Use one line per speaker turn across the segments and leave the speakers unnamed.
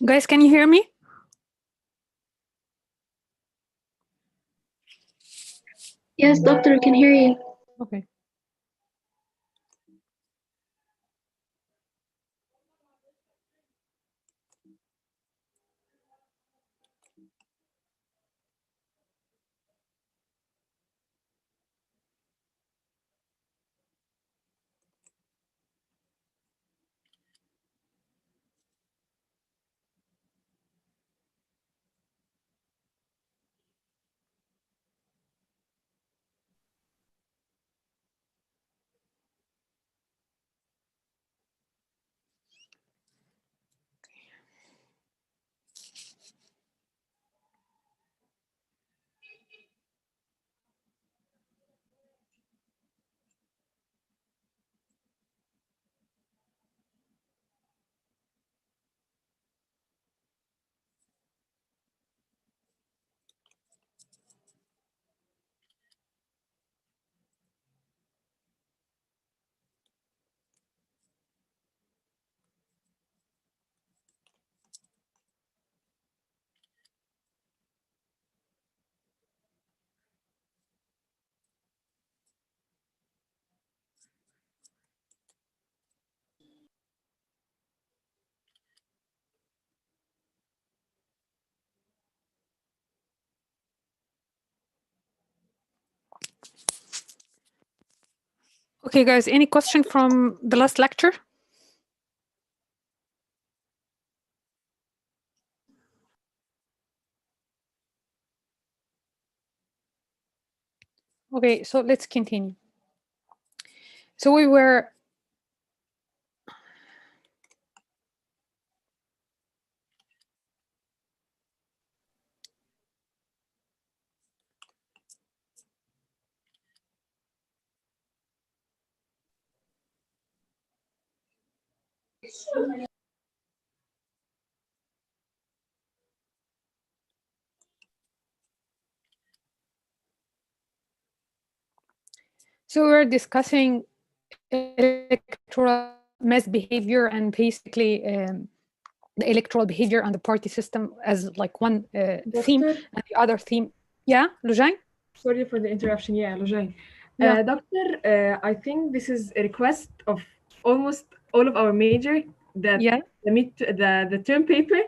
Guys, can you hear me?
Yes, doctor, we can hear you.
Okay. Okay, guys, any question from the last lecture? Okay, so let's continue. So we were discussing electoral mass behavior and basically the electoral behavior and the party system as like one theme, and the other theme. Yeah, Lujay?
Sorry for the interruption. Yeah, Lujay.
Yeah.
Doctor, I think this is a request of almost all of our major that
Yeah.
the term paper,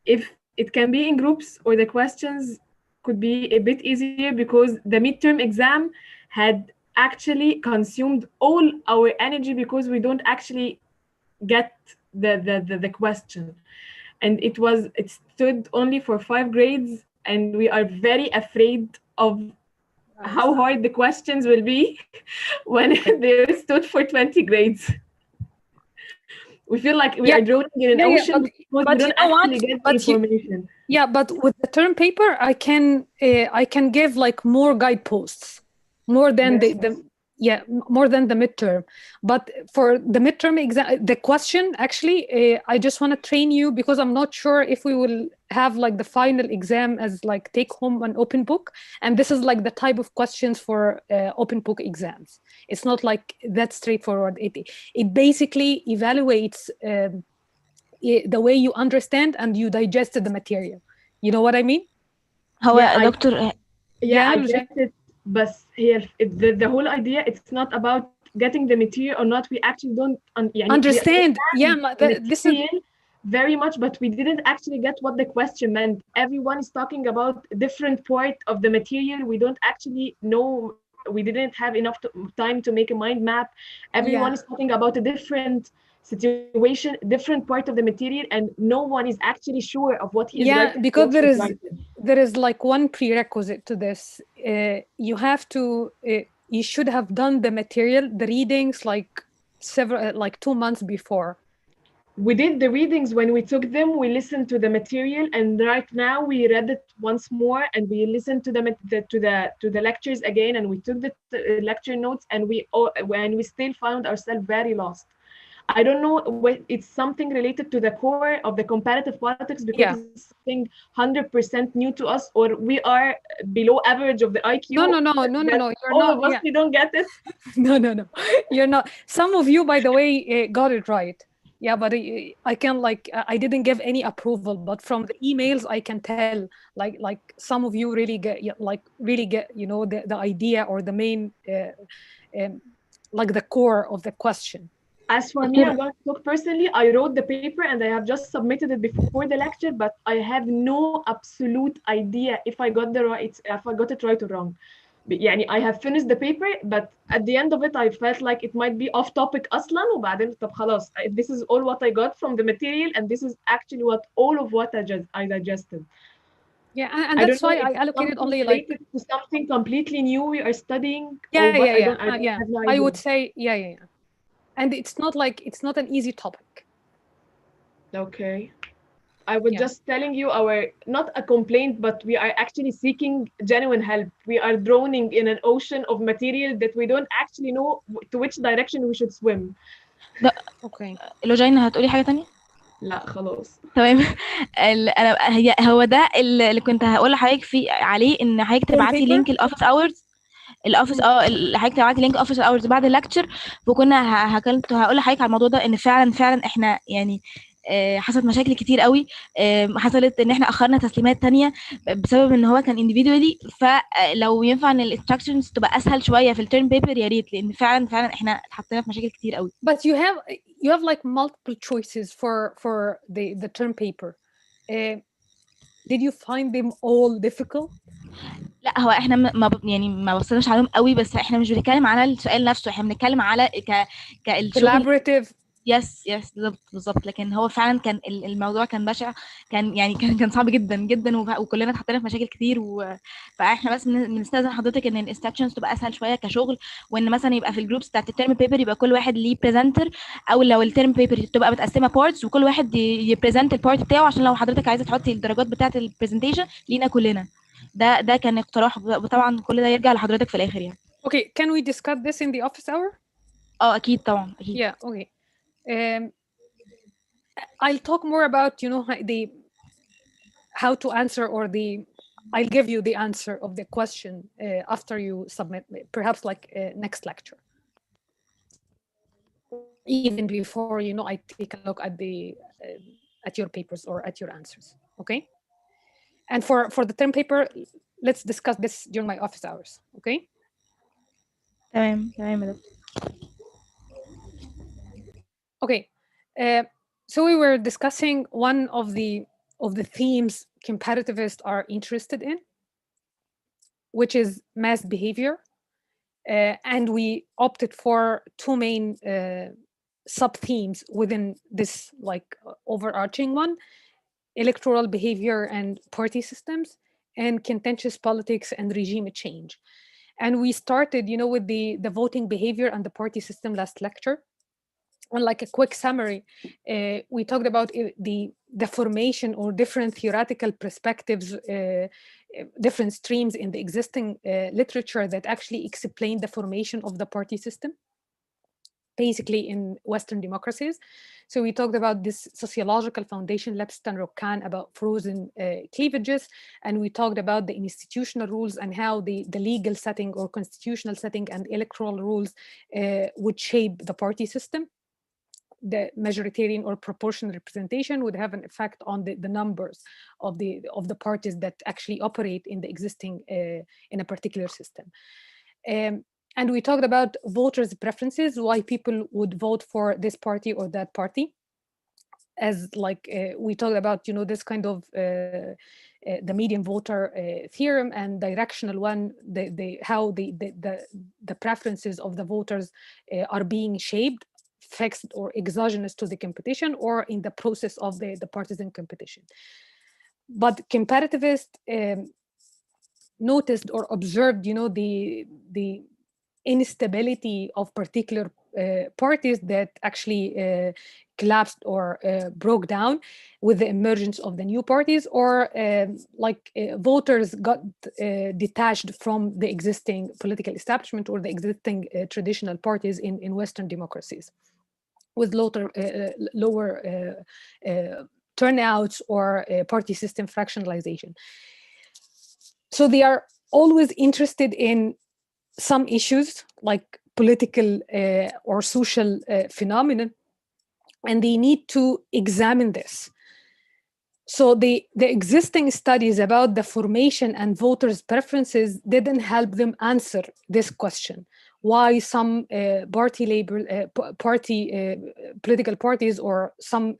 if it can be in groups or the questions could be a bit easier, because the midterm exam had actually consumed all our energy because we don't actually get the question, and it stood only for 5 grades, and we are very afraid of how hard the questions will be when they stood for 20 grades. We feel like we are drowning in an ocean because we don't actually get information.
Yeah, but with the term paper, I can give like more guideposts, more than more than the midterm. But for the midterm exam, the question actually, I just want to train you, because I'm not sure if we will have like the final exam as like take home an open book, and this is like the type of questions for open book exams. It's not like that straightforward. It basically evaluates the way you understand and you digested the material. You know what I mean?
Doctor.
I get it. But here, the whole idea, it's not about getting the material or not. We actually don't
understand.
This is very much, but we didn't actually get what the question meant. Everyone is talking about a different part of the material. We don't actually know. We didn't have enough time to make a mind map. Everyone is talking about a different situation, different part of the material, and no one is actually sure of what he is writing.
Because there is like one prerequisite to this. You have to you should have done the material, the readings, like 2 months before.
We did the readings when we took them. We listened to the material, and right now we read it once more, and we listened to the lectures again, and we took the lecture notes, and we still found ourselves very lost. I don't know what it's something related to the core of the comparative politics because
Yeah.
it's something 100% new to us, or we are below average of the IQ.
No. You're
All
not.
of us,
Yeah.
we don't get it.
No. You're not. Some of you, by the way, got it right. Yeah, but I can I didn't give any approval, but from the emails I can tell like some of you really get the idea or the main like the core of the question.
As for me, I'm going to talk personally. I wrote the paper and I have just submitted it before the lecture, but I have no absolute idea if I got it right or wrong. يعني I have finished the paper, but at the end of it, I felt like it might be off topic أصلا. وبعدين طب خلاص, this is all what I got from the material, and this is actually all of what I digested.
Yeah, and that's why I allocated only
related to something completely new we are studying.
Yeah.
Have no idea.
I would say yeah. And it's not an easy topic.
Okay. I was just telling you not a complaint, but we are actually seeking genuine help. We are drowning in an ocean of material that we don't actually know to which direction we should swim.
Okay.
لوجينا هتقولي حاجة تانية؟
لا خلاص.
تمام. هو ده اللي كنت هقول لحضرتك فيه عليه، ان حضرتك تبعتي لينك الاوفيس اورز. الاوفيس حضرتك تبعتي لينك اوفيس اورز بعد الليكتشر، وكنا هقول لحضرتك على الموضوع ده، ان فعلا احنا يعني حصلت مشاكل كتير قوي. حصلت ان احنا اخرنا تسليمات تانية بسبب ان هو كان individually. فلو ينفع ان الانستراكشنز تبقى اسهل شويه في التيرم بيبر يا ريت، لان فعلا احنا اتحطينا في مشاكل كتير قوي.
But you have like multiple choices for the term paper. Did you find them all difficult?
لا، هو احنا ما بصيناش عليهم قوي، بس احنا مش بنتكلم على السؤال نفسه، احنا بنتكلم على كالشغل.
collaborative.
يس بالظبط. لكن هو فعلا كان الموضوع كان بشع، كان صعب جدا جدا، وكلنا اتحطينا في مشاكل كتير. فاحنا بس بنستاذن حضرتك ان الانستراكشنز تبقى اسهل شويه كشغل، وان مثلا يبقى في الجروبس بتاعت الترم بيبر يبقى كل واحد ليه بريزنتر، او لو الترم بيبر تبقى متقسمه بارتس وكل واحد يبريزنت البارت بتاعه، عشان لو حضرتك عايزه تحطي الدرجات بتاعت البرزنتيشن لينا كلنا. ده كان اقتراح، وطبعا كل ده يرجع لحضرتك في الاخر يعني.
Okay, can we discuss this in the office hour?
اكيد طبعا اكيد.
Yeah, okay. I'll talk more about how to answer, or I'll give you the answer of the question after you submit, perhaps like next lecture. Even before I take a look at your papers or at your answers. Okay. And for the term paper, let's discuss this during my office hours. Okay.
تمام.
Okay. So we were discussing one of the themes comparativists are interested in, which is mass behavior, and we opted for two main sub-themes within this overarching one: electoral behavior and party systems, and contentious politics and regime change. And we started with the voting behavior and the party system last lecture. On like a quick summary, we talked about the formation or different theoretical perspectives, different streams in the existing literature that actually explain the formation of the party system, basically in Western democracies. So we talked about this sociological foundation, Lepston Rokan, about frozen cleavages, and we talked about the institutional rules and how the legal setting or constitutional setting and electoral rules would shape the party system. The majoritarian or proportional representation would have an effect on the numbers of the parties that actually operate in the existing in a particular system. And we talked about voters' preferences, why people would vote for this party or that party. As we talked about, this kind of the median voter theorem and directional one, how the preferences of the voters are being shaped, fixed or exogenous to the competition, or in the process of the partisan competition. But comparativists noticed or observed, the instability of particular parties that actually collapsed or broke down with the emergence of the new parties, or voters got detached from the existing political establishment or the existing traditional parties in Western democracies. with lower turnouts or party system fractionalization. So they are always interested in some issues like political or social phenomenon, and they need to examine this. So the existing studies about the formation and voters' preferences didn't help them answer this question. Why some political parties or some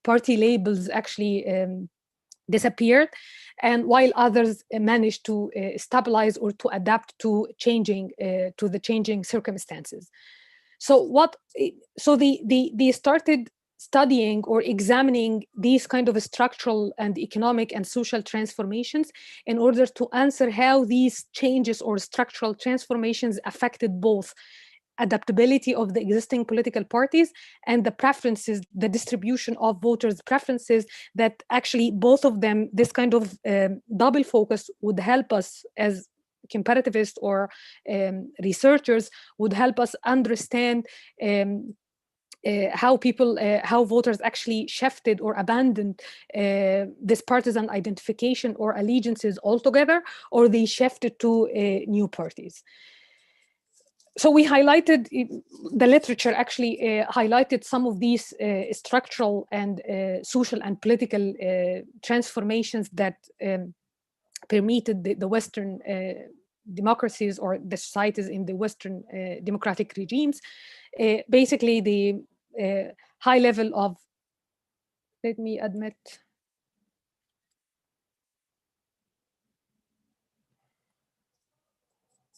party labels actually disappeared, and while others managed to stabilize or to adapt to the changing circumstances. So they started studying or examining these kind of structural and economic and social transformations in order to answer how these changes or structural transformations affected both adaptability of the existing political parties and the preferences, the distribution of voters' preferences, that actually both of them, this kind of double focus would help us as comparativists or researchers, would help us understand how voters actually shifted or abandoned this partisan identification or allegiances altogether, or they shifted to new parties. So we highlighted, the literature actually highlighted some of these structural and social and political transformations that permeated the Western democracies or the societies in the Western democratic regimes. Basically, the high level of, let me admit,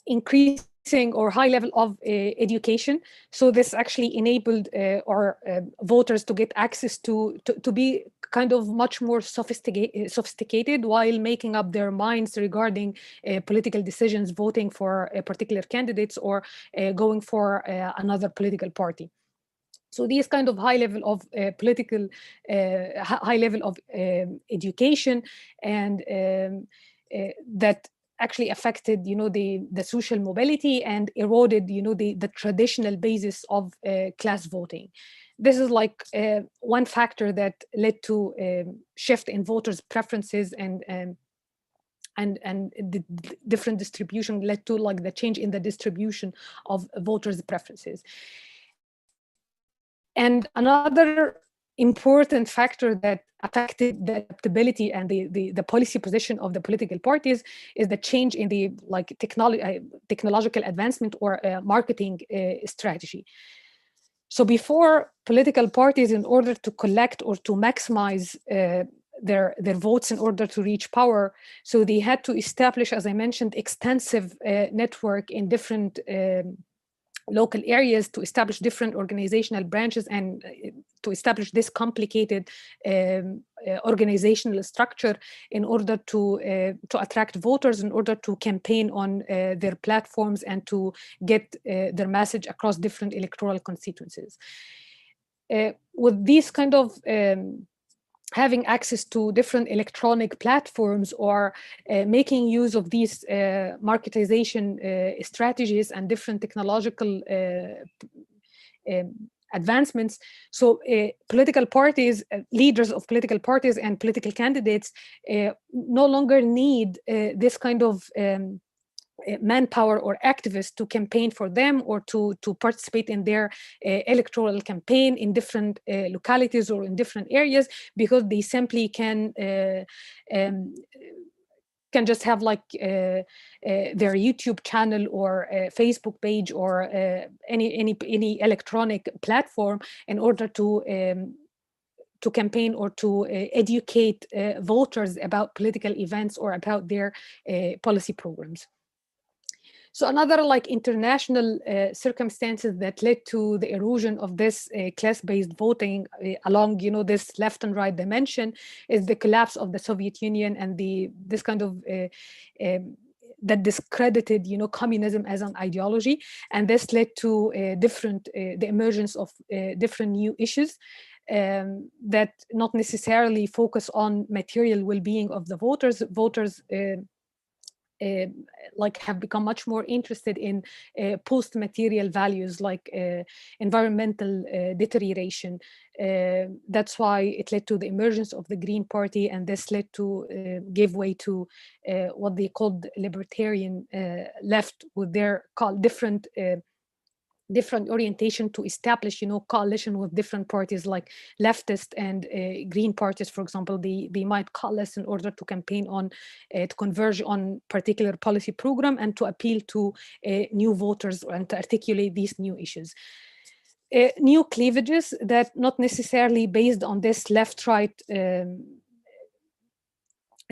increasing or high level of education. So this actually enabled our voters to get access to be kind of much more sophisticated while making up their minds regarding political decisions, voting for particular candidates or going for another political party. So these kind of high level of high level of education and that actually affected, the social mobility and eroded, the traditional basis of class voting. This is like one factor that led to shift in voters' preferences and the different distribution led to like the change in the distribution of voters' preferences. And another important factor that affected the adaptability and the policy position of the political parties is the change in the technological advancement or marketing strategy. So before, political parties, in order to collect or to maximize their votes in order to reach power, so they had to establish, as I mentioned, extensive network in different local areas, to establish different organizational branches and to establish this complicated organizational structure in order to attract voters, in order to campaign on their platforms and to get their message across different electoral constituencies. With these kind of having access to different electronic platforms or making use of these marketization strategies and different technological advancements. So political parties, leaders of political parties and political candidates no longer need this kind of manpower or activists to campaign for them or to participate in their electoral campaign in different localities or in different areas, because they simply can just have like their YouTube channel or Facebook page or any electronic platform in order to campaign or to educate voters about political events or about their policy programs. So another like international circumstances that led to the erosion of this class-based voting along, this left and right dimension is the collapse of the Soviet Union and this kind of that discredited, communism as an ideology, and this led to the emergence of different new issues that not necessarily focus on material well-being of the voters. like have become much more interested in post-material values like environmental deterioration. That's why it led to the emergence of the Green Party, and this led to give way to what they called libertarian left, with their different orientation to establish, coalition with different parties like leftist and green parties. For example, they might coalesce in order to campaign on, to converge on particular policy program and to appeal to new voters and to articulate these new issues. New cleavages that not necessarily based on this left-right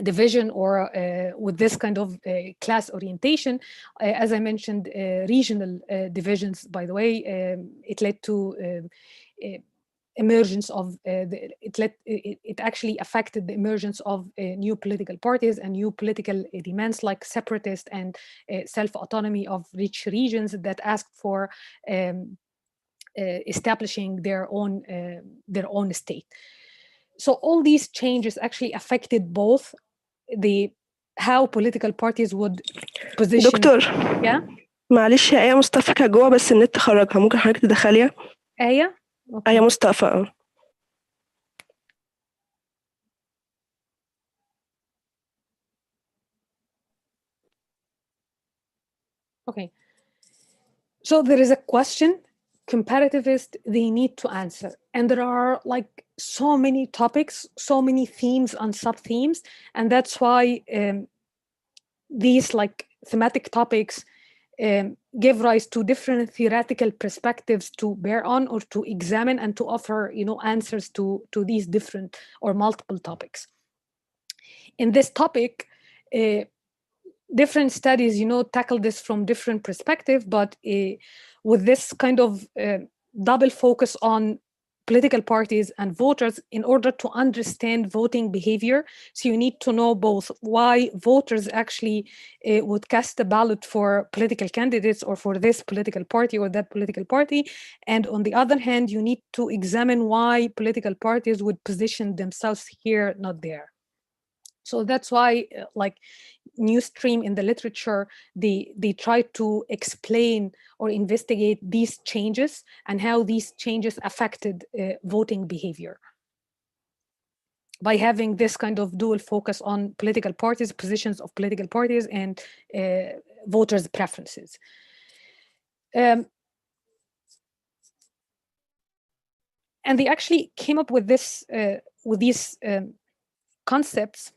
division or with this kind of class orientation. As I mentioned, regional divisions, by the way, it led to emergence of, it actually affected the emergence of new political parties and new political demands like separatist and self-autonomy of rich regions that asked for establishing their own state. So all these changes actually affected both how political parties would position.
دكتور
Yeah?
معلش يا آية مصطفى كانت جوه بس النت خرجها، ممكن حضرتك تدخليها؟
آية؟ Okay.
آية مصطفى.
Okay. So there is a question comparativists they need to answer, and there are like so many topics, so many themes and sub-themes, and that's why these like thematic topics give rise to different theoretical perspectives to bear on or to examine and to offer, answers to these different or multiple topics. In this topic, different studies, tackle this from different perspectives, but with this kind of double focus on political parties and voters in order to understand voting behavior. So you need to know both why voters actually would cast a ballot for political candidates or for this political party or that political party. And on the other hand, you need to examine why political parties would position themselves here, not there. So that's why like new stream in the literature, they try to explain or investigate these changes and how these changes affected voting behavior by having this kind of dual focus on political parties, positions of political parties, and voters' preferences. And they actually came up with this with these concepts.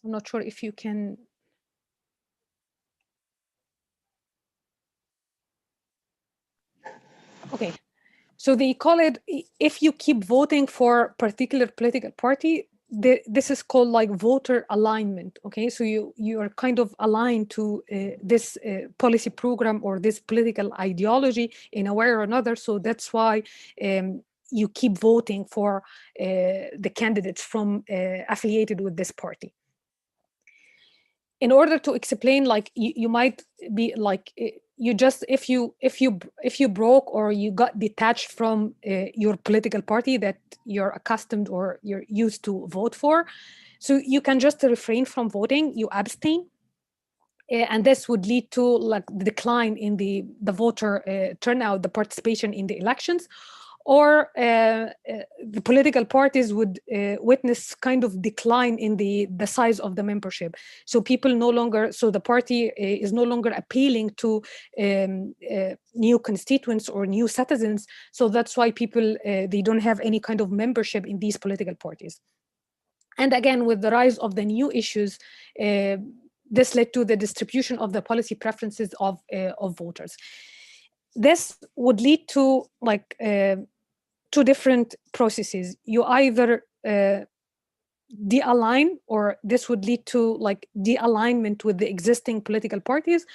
I'm not sure if you can. Okay, so they call it, if you keep voting for a particular political party, this is called like voter alignment. Okay, so you are kind of aligned to this policy program or this political ideology in a way or another. So that's why you keep voting for the candidates from affiliated with this party. In order to explain, like you might be like you just if you broke or you got detached from your political party that you're accustomed or you're used to vote for, so you can just refrain from voting, you abstain, and this would lead to like the decline in the voter turnout, the participation in the elections. Or the political parties would witness kind of decline in the size of the membership. So people no longer, so the party is no longer appealing to new constituents or new citizens. So that's why people, they don't have any kind of membership in these political parties. And again, with the rise of the new issues, this led to the distribution of the policy preferences of voters. This would lead to like two different processes. You either de-align, or this would lead to like de-alignment with the existing political parties,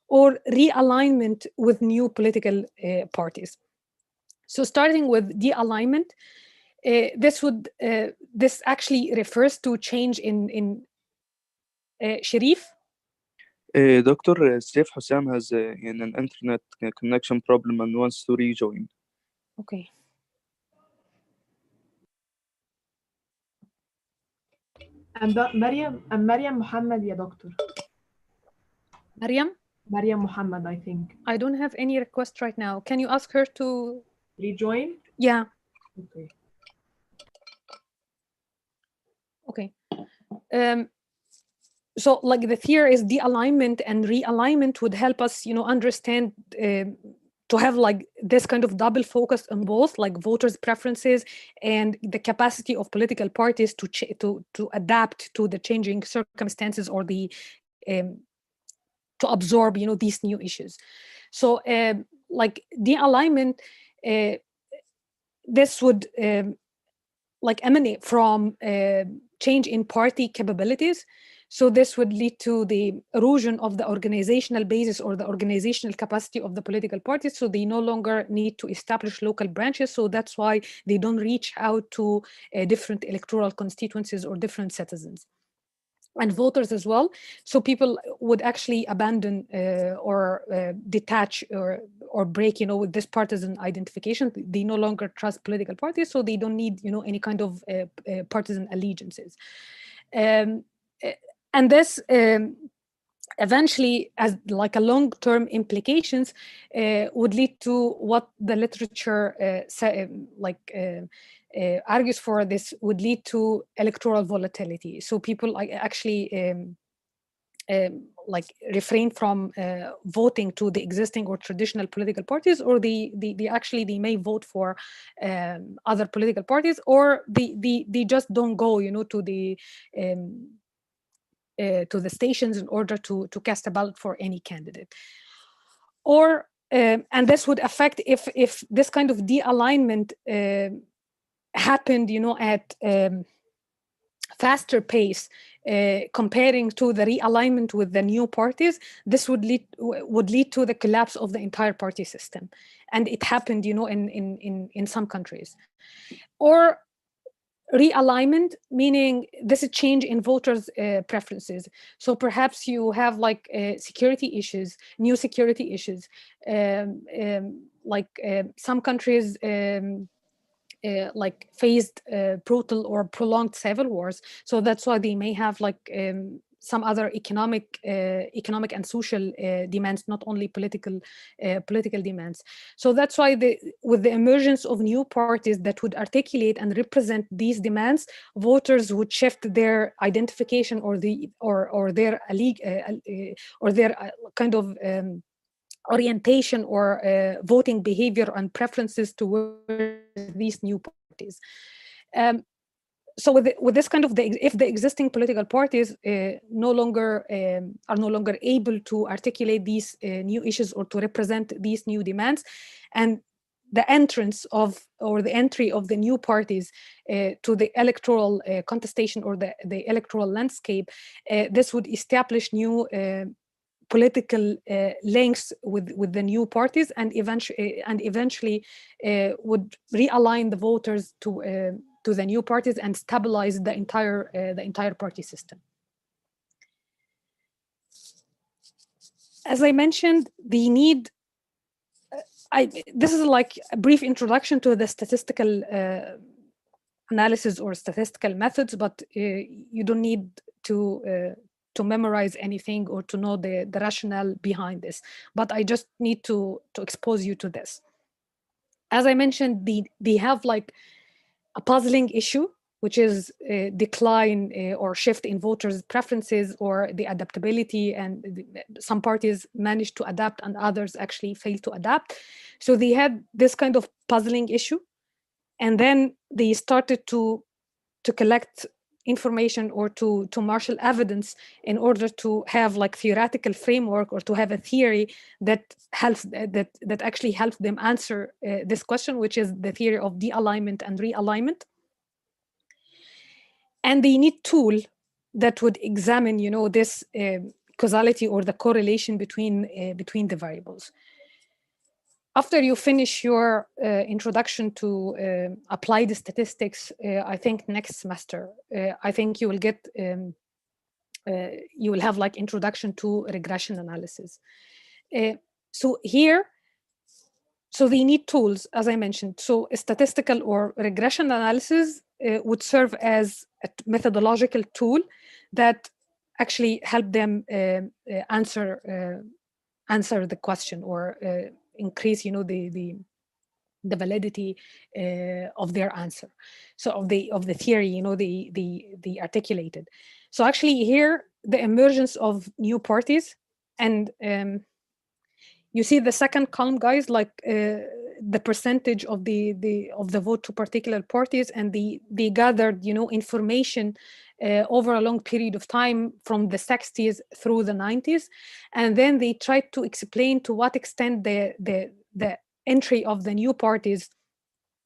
or realignment with new political parties. So starting with de-alignment, this actually refers to change in Sharif.
Dr. Saif Hussam has an internet connection problem and wants to rejoin.
Okay.
مريم محمد يا دكتور. Mariam Muhammad, I think.
I don't have any request right now. Can you ask her to
rejoin?
Yeah.
Okay.
Okay. So like the theory is de-alignment and realignment would help us, understand to have like this kind of double focus on both, like voters' preferences and the capacity of political parties to adapt to the changing circumstances or the to absorb, these new issues. So like de-alignment, this would like emanate from change in party capabilities. So this would lead to the erosion of the organizational basis or the organizational capacity of the political parties. So they no longer need to establish local branches. So that's why they don't reach out to different electoral constituencies or different citizens and voters as well. So people would actually abandon or detach or break, with this partisan identification. They no longer trust political parties, so they don't need, any kind of partisan allegiances. And this eventually, as like a long-term implications, would lead to what the literature argues for. This would lead to electoral volatility. So people actually like refrain from voting to the existing or traditional political parties, or they actually may vote for other political parties, or they just don't go, to the stations in order to cast a ballot for any candidate. Or and this would affect if this kind of de-alignment happened, at faster pace comparing to the realignment with the new parties. This would lead to the collapse of the entire party system, and it happened, in some countries. Or realignment, meaning this is change in voters' preferences. So perhaps you have like security issues, new security issues, some countries like faced brutal or prolonged civil wars. So that's why they may have like some other economic and social demands, not only political demands. So that's why with the emergence of new parties that would articulate and represent these demands, voters would shift their identification or their kind of orientation or voting behavior and preferences towards these new parties. So with this kind of if the existing political parties are no longer able to articulate these new issues or to represent these new demands, and the entrance of or the entry of the new parties to the electoral contestation or the electoral landscape, this would establish new political links with the new parties, and eventually would realign the voters to the new parties and stabilize the entire party system. As I mentioned, the need. This is like a brief introduction to the statistical analysis or statistical methods, but you don't need to memorize anything or to know the rationale behind this. But I just need to expose you to this. As I mentioned, they have like a puzzling issue, which is a decline or shift in voters' preferences or the adaptability, and some parties managed to adapt and others actually failed to adapt. So they had this kind of puzzling issue, and then they started to collect information or to marshal evidence in order to have like theoretical framework or to have a theory that helps that actually helps them answer this question, which is the theory of de-alignment and realignment. And they need tool that would examine, this causality or the correlation between the variables. After you finish your introduction to applied statistics, I think next semester, I think you will get, you will have like introduction to regression analysis. So they need tools, as I mentioned. So a statistical or regression analysis would serve as a methodological tool that actually help them answer the question, or increase, the validity of their answer. So of the theory, the articulated. So actually here, the emergence of new parties, and you see the second column, guys, like the percentage of the vote to particular parties, and they gathered, information over a long period of time from the 60s through the 90s, and then they tried to explain to what extent the entry of the new parties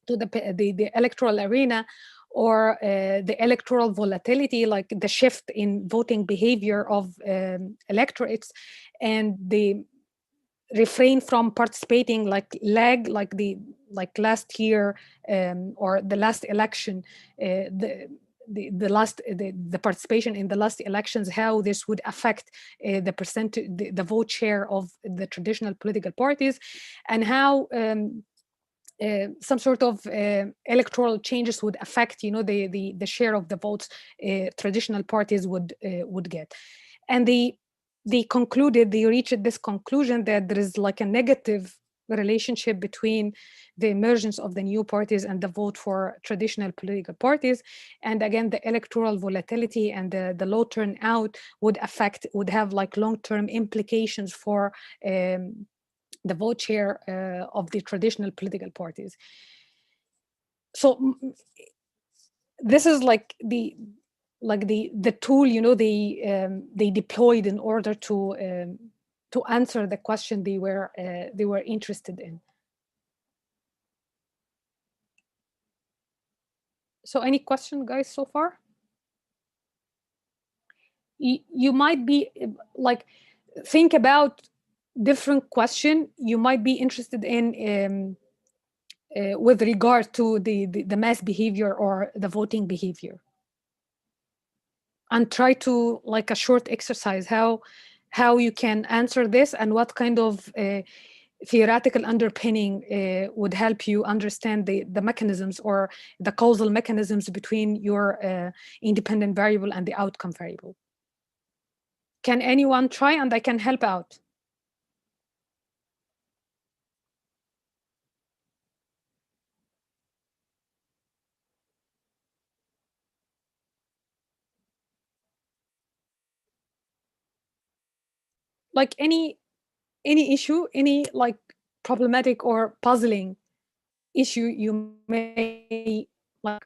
to the electoral arena, or the electoral volatility, like the shift in voting behavior of electorates, and the refrain from participating, like last year, or the last election, the participation in the last elections, how this would affect the percentage, the vote share of the traditional political parties, and how some sort of electoral changes would affect, the share of the votes traditional parties would get. And they reached this conclusion that there is like a negative relationship between the emergence of the new parties and the vote for traditional political parties. And again, the electoral volatility and the low turnout would have like long-term implications for the vote share of the traditional political parties. So this is like the tool, they deployed in order to answer the question they were interested in. So any question, guys, so far? You might be like, think about different question you might be interested in with regard to the mass behavior or the voting behavior, and try to, like, a short exercise, how you can answer this, and what kind of theoretical underpinning would help you understand the mechanisms or the causal mechanisms between your independent variable and the outcome variable. Can anyone try, and I can help out? Like any issue, any like problematic or puzzling issue you may like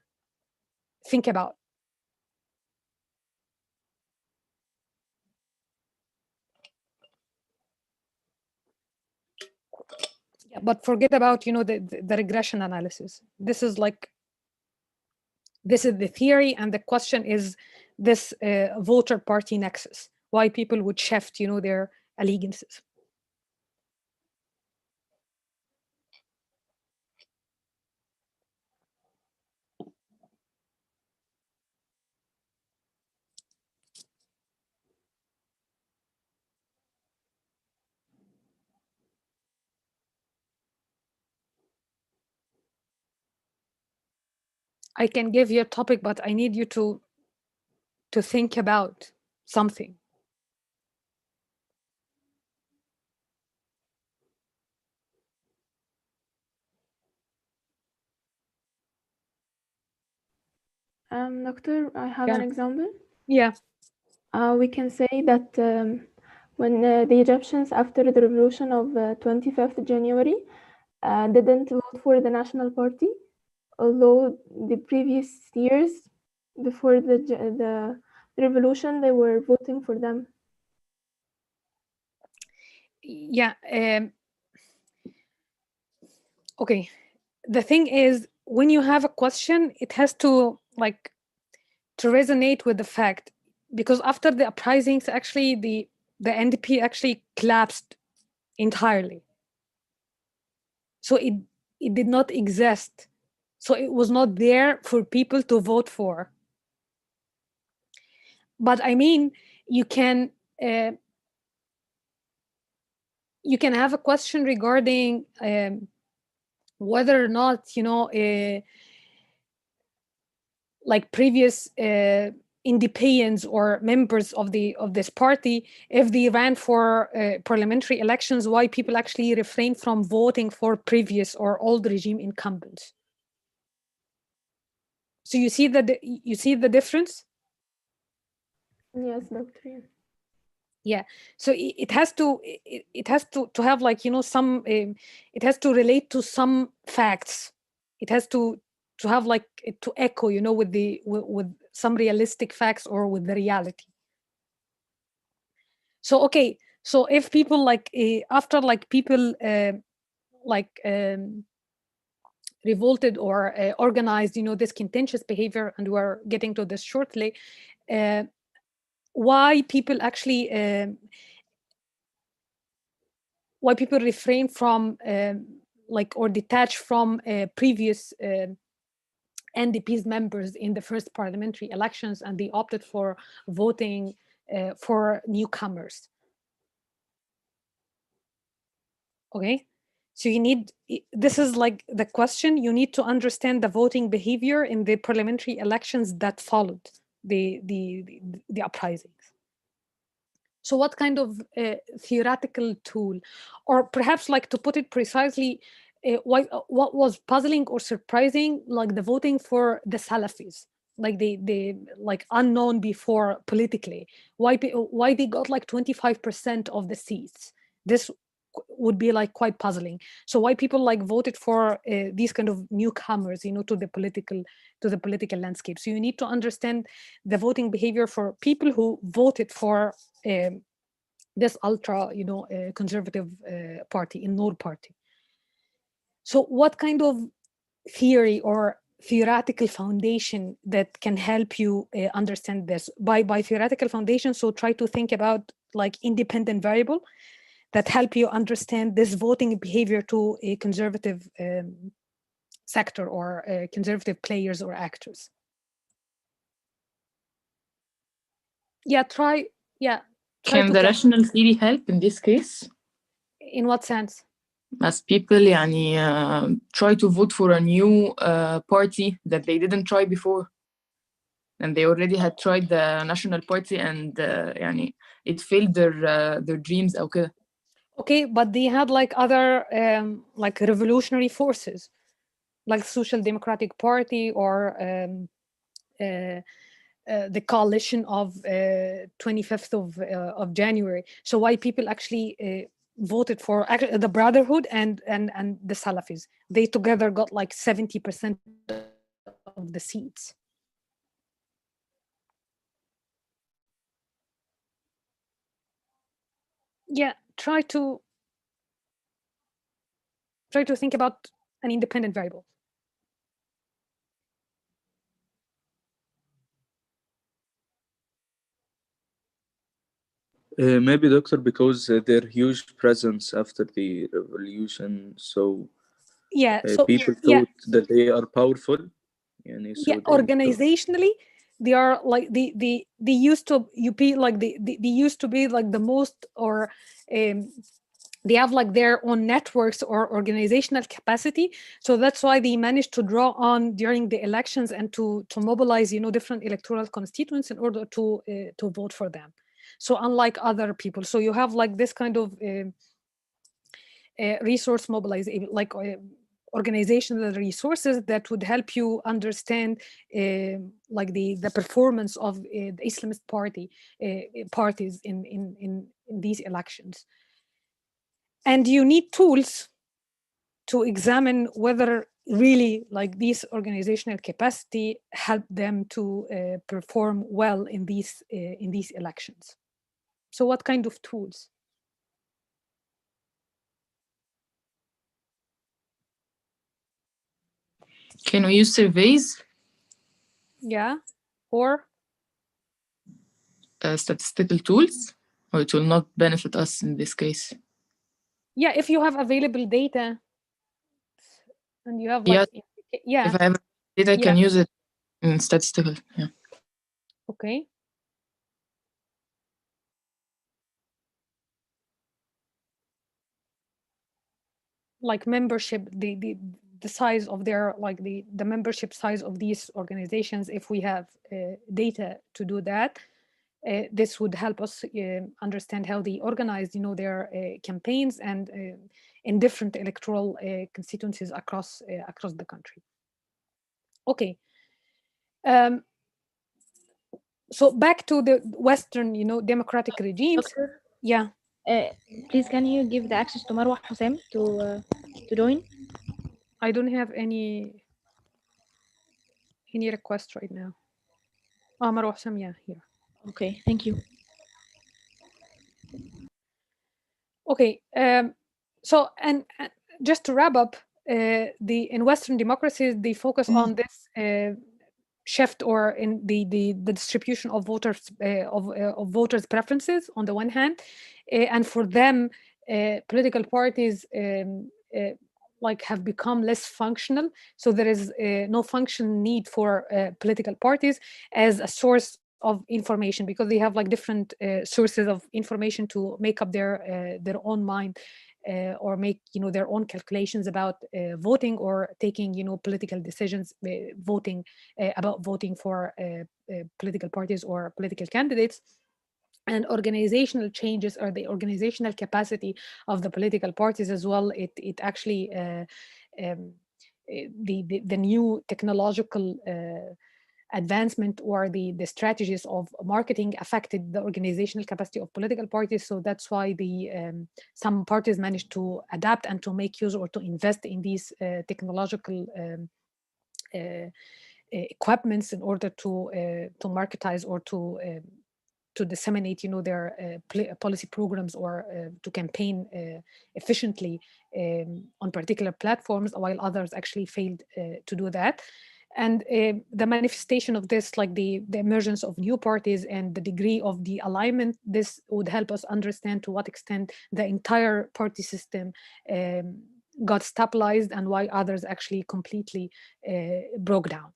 think about. Yeah, but forget about, the regression analysis. This is the theory, and the question is this voter party nexus, why people would shift, their allegiances. I can give you a topic, but I need you to think about something.
Doctor, I have an example.
Yeah.
We can say that when the Egyptians, after the revolution of 25th January, didn't vote for the National Party, although the previous years before the revolution, they were voting for them.
Yeah. Okay. The thing is, when you have a question, it has to resonate with the fact, because after the uprisings, actually the NDP actually collapsed entirely. So it did not exist. So it was not there for people to vote for. But I mean, you can have a question regarding whether or not, like previous independents or members of this party, if they ran for parliamentary elections, why people actually refrain from voting for previous or old regime incumbents. So you see the difference?
Yes, Doctor.
Yeah. So it has to have like, you know, some it has to relate to some facts. It has to have like to echo, you know, with some realistic facts or with the reality. So okay, so if people like after like people like revolted or organized, you know, this contentious behavior, and we're getting to this shortly, why people actually why people refrain from like or detach from previous NDP's members in the first parliamentary elections, and they opted for voting for newcomers. Okay, so you need, this is like the question, you need to understand the voting behavior in the parliamentary elections that followed the uprisings. So what kind of theoretical tool, or perhaps like to put it precisely, what was puzzling or surprising, like the voting for the Salafis, like they like unknown before politically, why they got like 25% of the seats. This would be like quite puzzling. So why people like voted for these kind of newcomers, you know, to the political landscape. So you need to understand the voting behavior for people who voted for this ultra, you know, conservative party, in Noor party. So what kind of theory or theoretical foundation that can help you understand this? By theoretical foundation, so try to think about like independent variable that help you understand this voting behavior to a conservative sector or conservative players or actors. Yeah, try
Can
to
the
get.
rational theory help in this case?
In what sense?
As people يعني try to vote for a new party that they didn't try before, and they already had tried the national party and يعني it failed their dreams أو كده.
Okay, but they had like other like revolutionary forces, like Social Democratic Party or the coalition of 25th of January. So why people actually voted for the Brotherhood and the Salafis? They together got like 70% of the seats. Yeah, try to think about an independent variable.
Maybe, doctor, because their huge presence after the revolution, so people thought that they are powerful. So
organizationally, they are like they used to be like they used to be like the most, or they have like their own networks or organizational capacity. So that's why they managed to draw on during the elections and to mobilize, you know, different electoral constituents in order to vote for them. So unlike other people, so you have like this kind of resource mobilization, like organizational resources that would help you understand like the performance of the Islamist parties in these elections. And you need tools to examine whether really like this organizational capacity help them to perform well in these elections. So what kind of tools?
Can we use surveys?
Yeah, or
statistical tools, or it will not benefit us in this case?
Yeah, if you have available data and you have like
if I have data, I can use it in statistical. Yeah.
Okay. Like membership, the the size of their, like the membership size of these organizations, if we have data to do that. This would help us understand how they organize, their campaigns and in different electoral constituencies across the country. Okay. So back to the Western, democratic regimes.
Doctor,
Yeah.
Please, can you give the access to Marwa Hussein to join?
I don't have any request right now. Marwa Hussein, yeah, here.
Okay, thank you.
Okay. So and just to wrap up, in Western democracies, they focus on this shift, or in the distribution of voters of voters' preferences on the one hand, and for them, political parties like have become less functional. So there is no functional need for political parties as a source of information, because they have like different sources of information to make up their own mind, or make their own calculations about voting, or taking political decisions, about voting for political parties or political candidates. And organizational changes, or the organizational capacity of the political parties as well, it actually the new technological advancement, or the strategies of marketing affected the organizational capacity of political parties. So that's why some parties managed to adapt and to make use, or to invest in these technological equipments in order to marketize, or to disseminate their policy programs, or to campaign efficiently on particular platforms, while others actually failed to do that. And the manifestation of this, like the emergence of new parties and the degree of the alignment, this would help us understand to what extent the entire party system got stabilized, and why others actually completely broke down.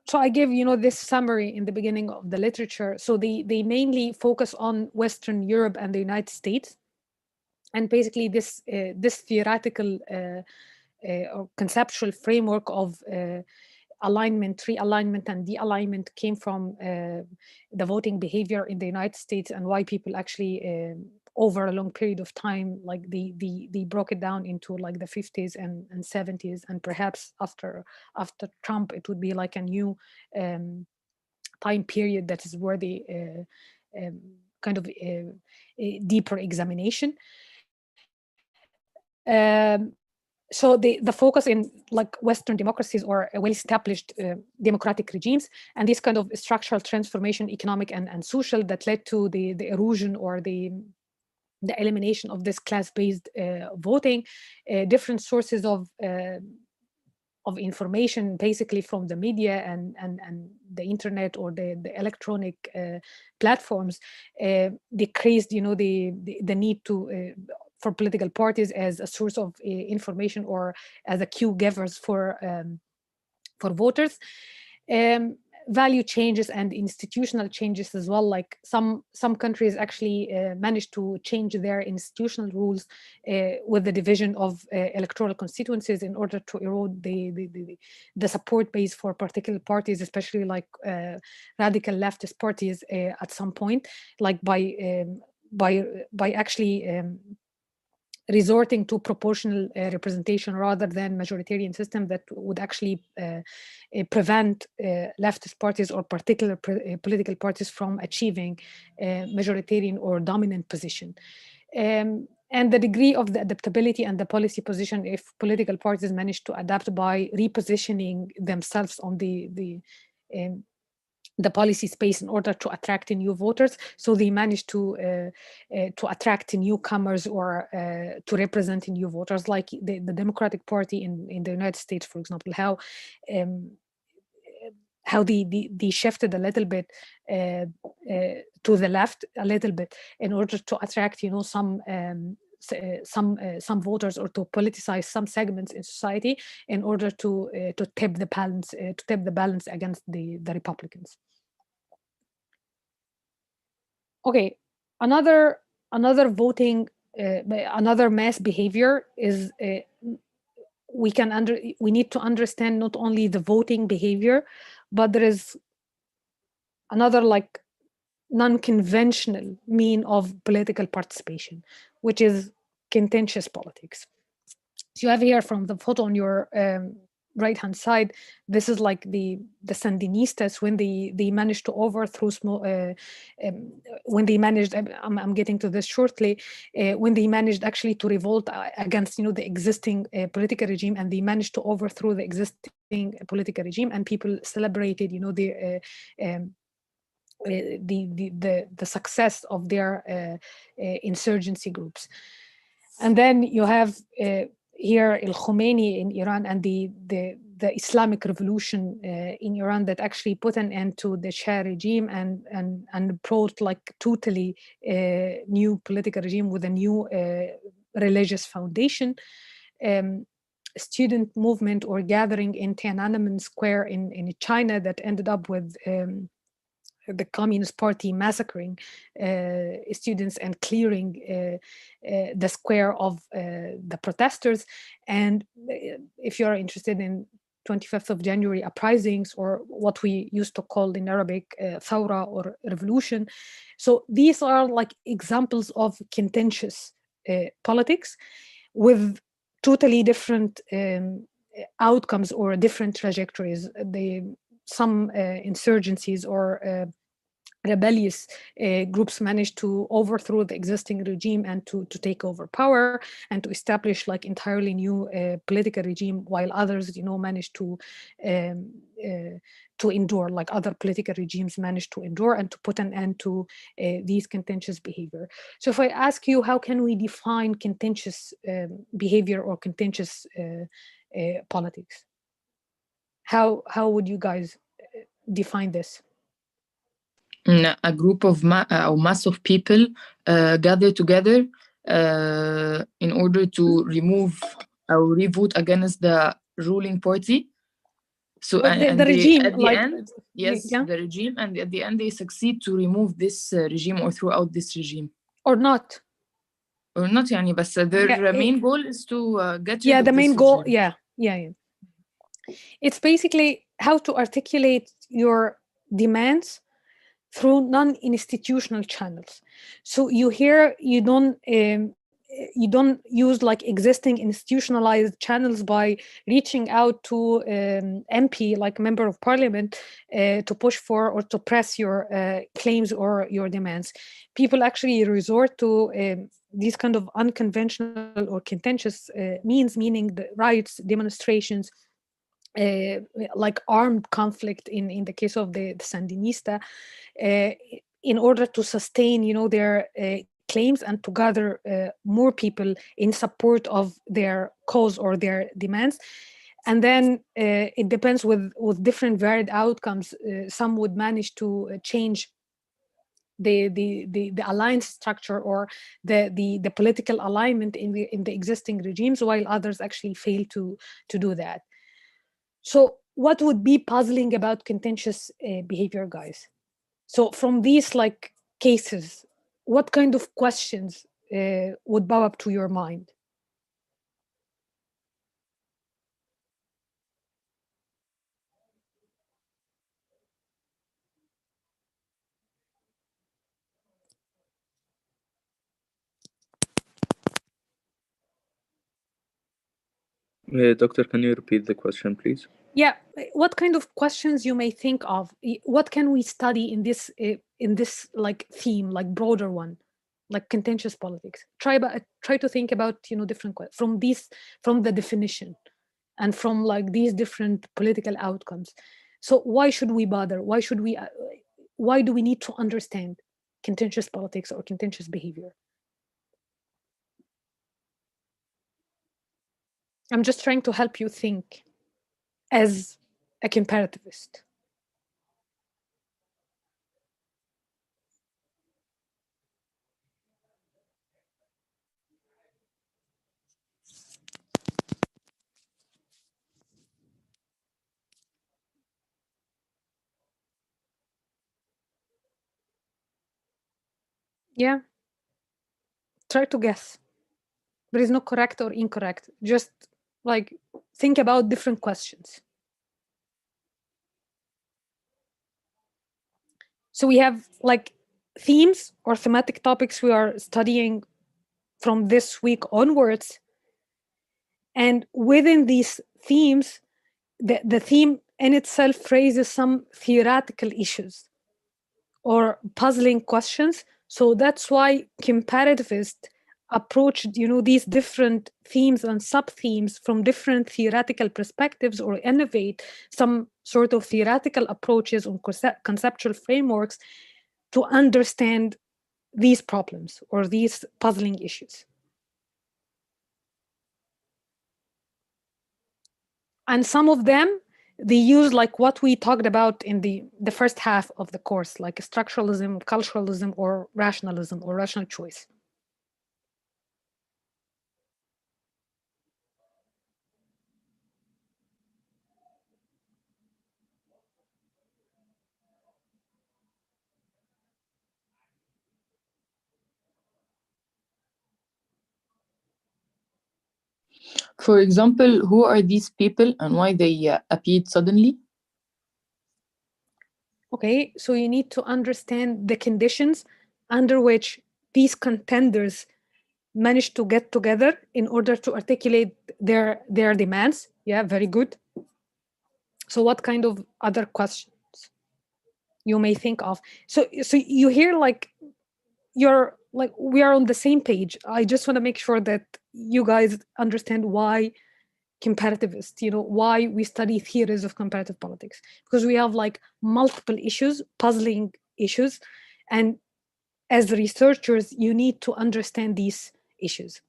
So I give this summary in the beginning of the literature. So they mainly focus on Western Europe and the United States. And basically this theoretical or conceptual framework of alignment, realignment, and de-alignment came from the voting behavior in the United States, and why people actually over a long period of time, like they broke it down into like the 50s and 70s, and perhaps after Trump, it would be like a new time period that is worthy kind of a deeper examination. So the focus in like Western democracies, or well-established democratic regimes, and this kind of structural transformation, economic and social, that led to the erosion, or the elimination of this class-based voting, different sources of information, basically from the media and the internet, or the electronic platforms, decreased the need to for political parties as a source of information, or as a cue givers for voters. Value changes and institutional changes as well, like some countries actually managed to change their institutional rules with the division of electoral constituencies, in order to erode the support base for particular parties, especially like radical leftist parties at some point, like by actually resorting to proportional representation rather than majoritarian system, that would actually prevent leftist parties, or particular political parties, from achieving majoritarian or dominant position. And the degree of the adaptability and the policy position, if political parties manage to adapt by repositioning themselves on the policy space in order to attract new voters. So they managed to attract newcomers, or to represent new voters, like the Democratic Party in the United States, for example, how they shifted a little bit to the left a little bit, in order to attract some voters, or to politicize some segments in society, in order to tip the balance against the Republicans. Okay, another another voting, another mass behavior is we need to understand not only the voting behavior, but there is another like non-conventional mean of political participation, which is contentious politics. So you have here from the photo on your right-hand side, this is like the Sandinistas when they managed to overthrow when they managed, I'm getting to this shortly, when they managed actually to revolt against the existing political regime, and they managed to overthrow the existing political regime, and people celebrated the success of their insurgency groups. And then you have here Khomeini in Iran and the Islamic revolution in Iran that actually put an end to the Shah regime and brought like totally new political regime with a new religious foundation. Student movement or gathering in Tiananmen Square in China that ended up with the Communist Party massacring students and clearing the square of the protesters. And if you're interested in 25th of January uprisings, or what we used to call in Arabic thawra or revolution. So these are like examples of contentious politics with totally different outcomes or different trajectories. Some insurgencies or rebellious groups managed to overthrow the existing regime and to take over power and to establish like entirely new political regime, while others managed to endure, like other political regimes managed to endure and to put an end to these contentious behavior. So if I ask you, how can we define contentious behavior or contentious politics? How would you guys define this?
A group of or mass of people gather together in order to remove or revote against the ruling party. So
the regime,
at the end, yes,
yeah?
the regime, and at the end they succeed to remove this regime or throw out this regime.
Or not.
Or not, يعني, but their main goal is to get rid of
the main goal,
regime.
Yeah. It's basically how to articulate your demands through non-institutional channels. So you don't use like existing institutionalized channels by reaching out to MP, like member of parliament, to push for or to press your claims or your demands. People actually resort to these kind of unconventional or contentious means, meaning the riots, demonstrations, like armed conflict in the case of the Sandinista, in order to sustain their claims and to gather more people in support of their cause or their demands. And then it depends with different varied outcomes. Some would manage to change the alliance structure or the political alignment in the existing regimes, while others actually fail to do that. So what would be puzzling about contentious behavior, guys? So from these like cases, what kind of questions would bow up to your mind?
Doctor, can you repeat the question, please?
Yeah, what kind of questions you may think of? What can we study in this like theme, like broader one, like contentious politics? Try to think about different questions from the definition and from like these different political outcomes. So why should we bother? Why do we need to understand contentious politics or contentious behavior? I'm just trying to help you think as a comparativist. Yeah. try to guess. There is no correct or incorrect. Just like think about different questions. So we have like themes or thematic topics we are studying from this week onwards. And within these themes, the theme in itself raises some theoretical issues or puzzling questions. So that's why comparativists approached, these different themes and sub-themes from different theoretical perspectives, or innovate some sort of theoretical approaches or conceptual frameworks to understand these problems or these puzzling issues. And some of them, they use like what we talked about in the first half of the course, like structuralism, culturalism, or rationalism, or rational choice.
For example, who are these people and why they appeared suddenly?
Okay, so you need to understand the conditions under which these contenders managed to get together in order to articulate their demands. Yeah, very good. So what kind of other questions you may think of? So you hear like you're like, we are on the same page. I just want to make sure that you guys understand why comparativist, why we study theories of comparative politics, because we have like multiple issues, puzzling issues, and as researchers you need to understand these issues.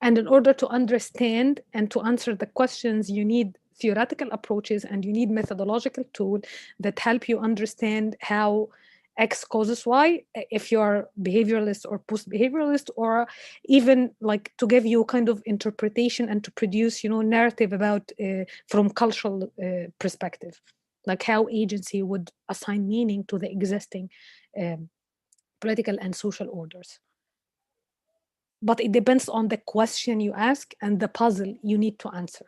And in order to understand and to answer the questions, you need theoretical approaches and you need methodological tools that help you understand how X causes Y, if you're behavioralist or post-behavioralist, or even like to give you kind of interpretation and to produce, narrative about from cultural perspective, like how agency would assign meaning to the existing political and social orders. But it depends on the question you ask and the puzzle you need to answer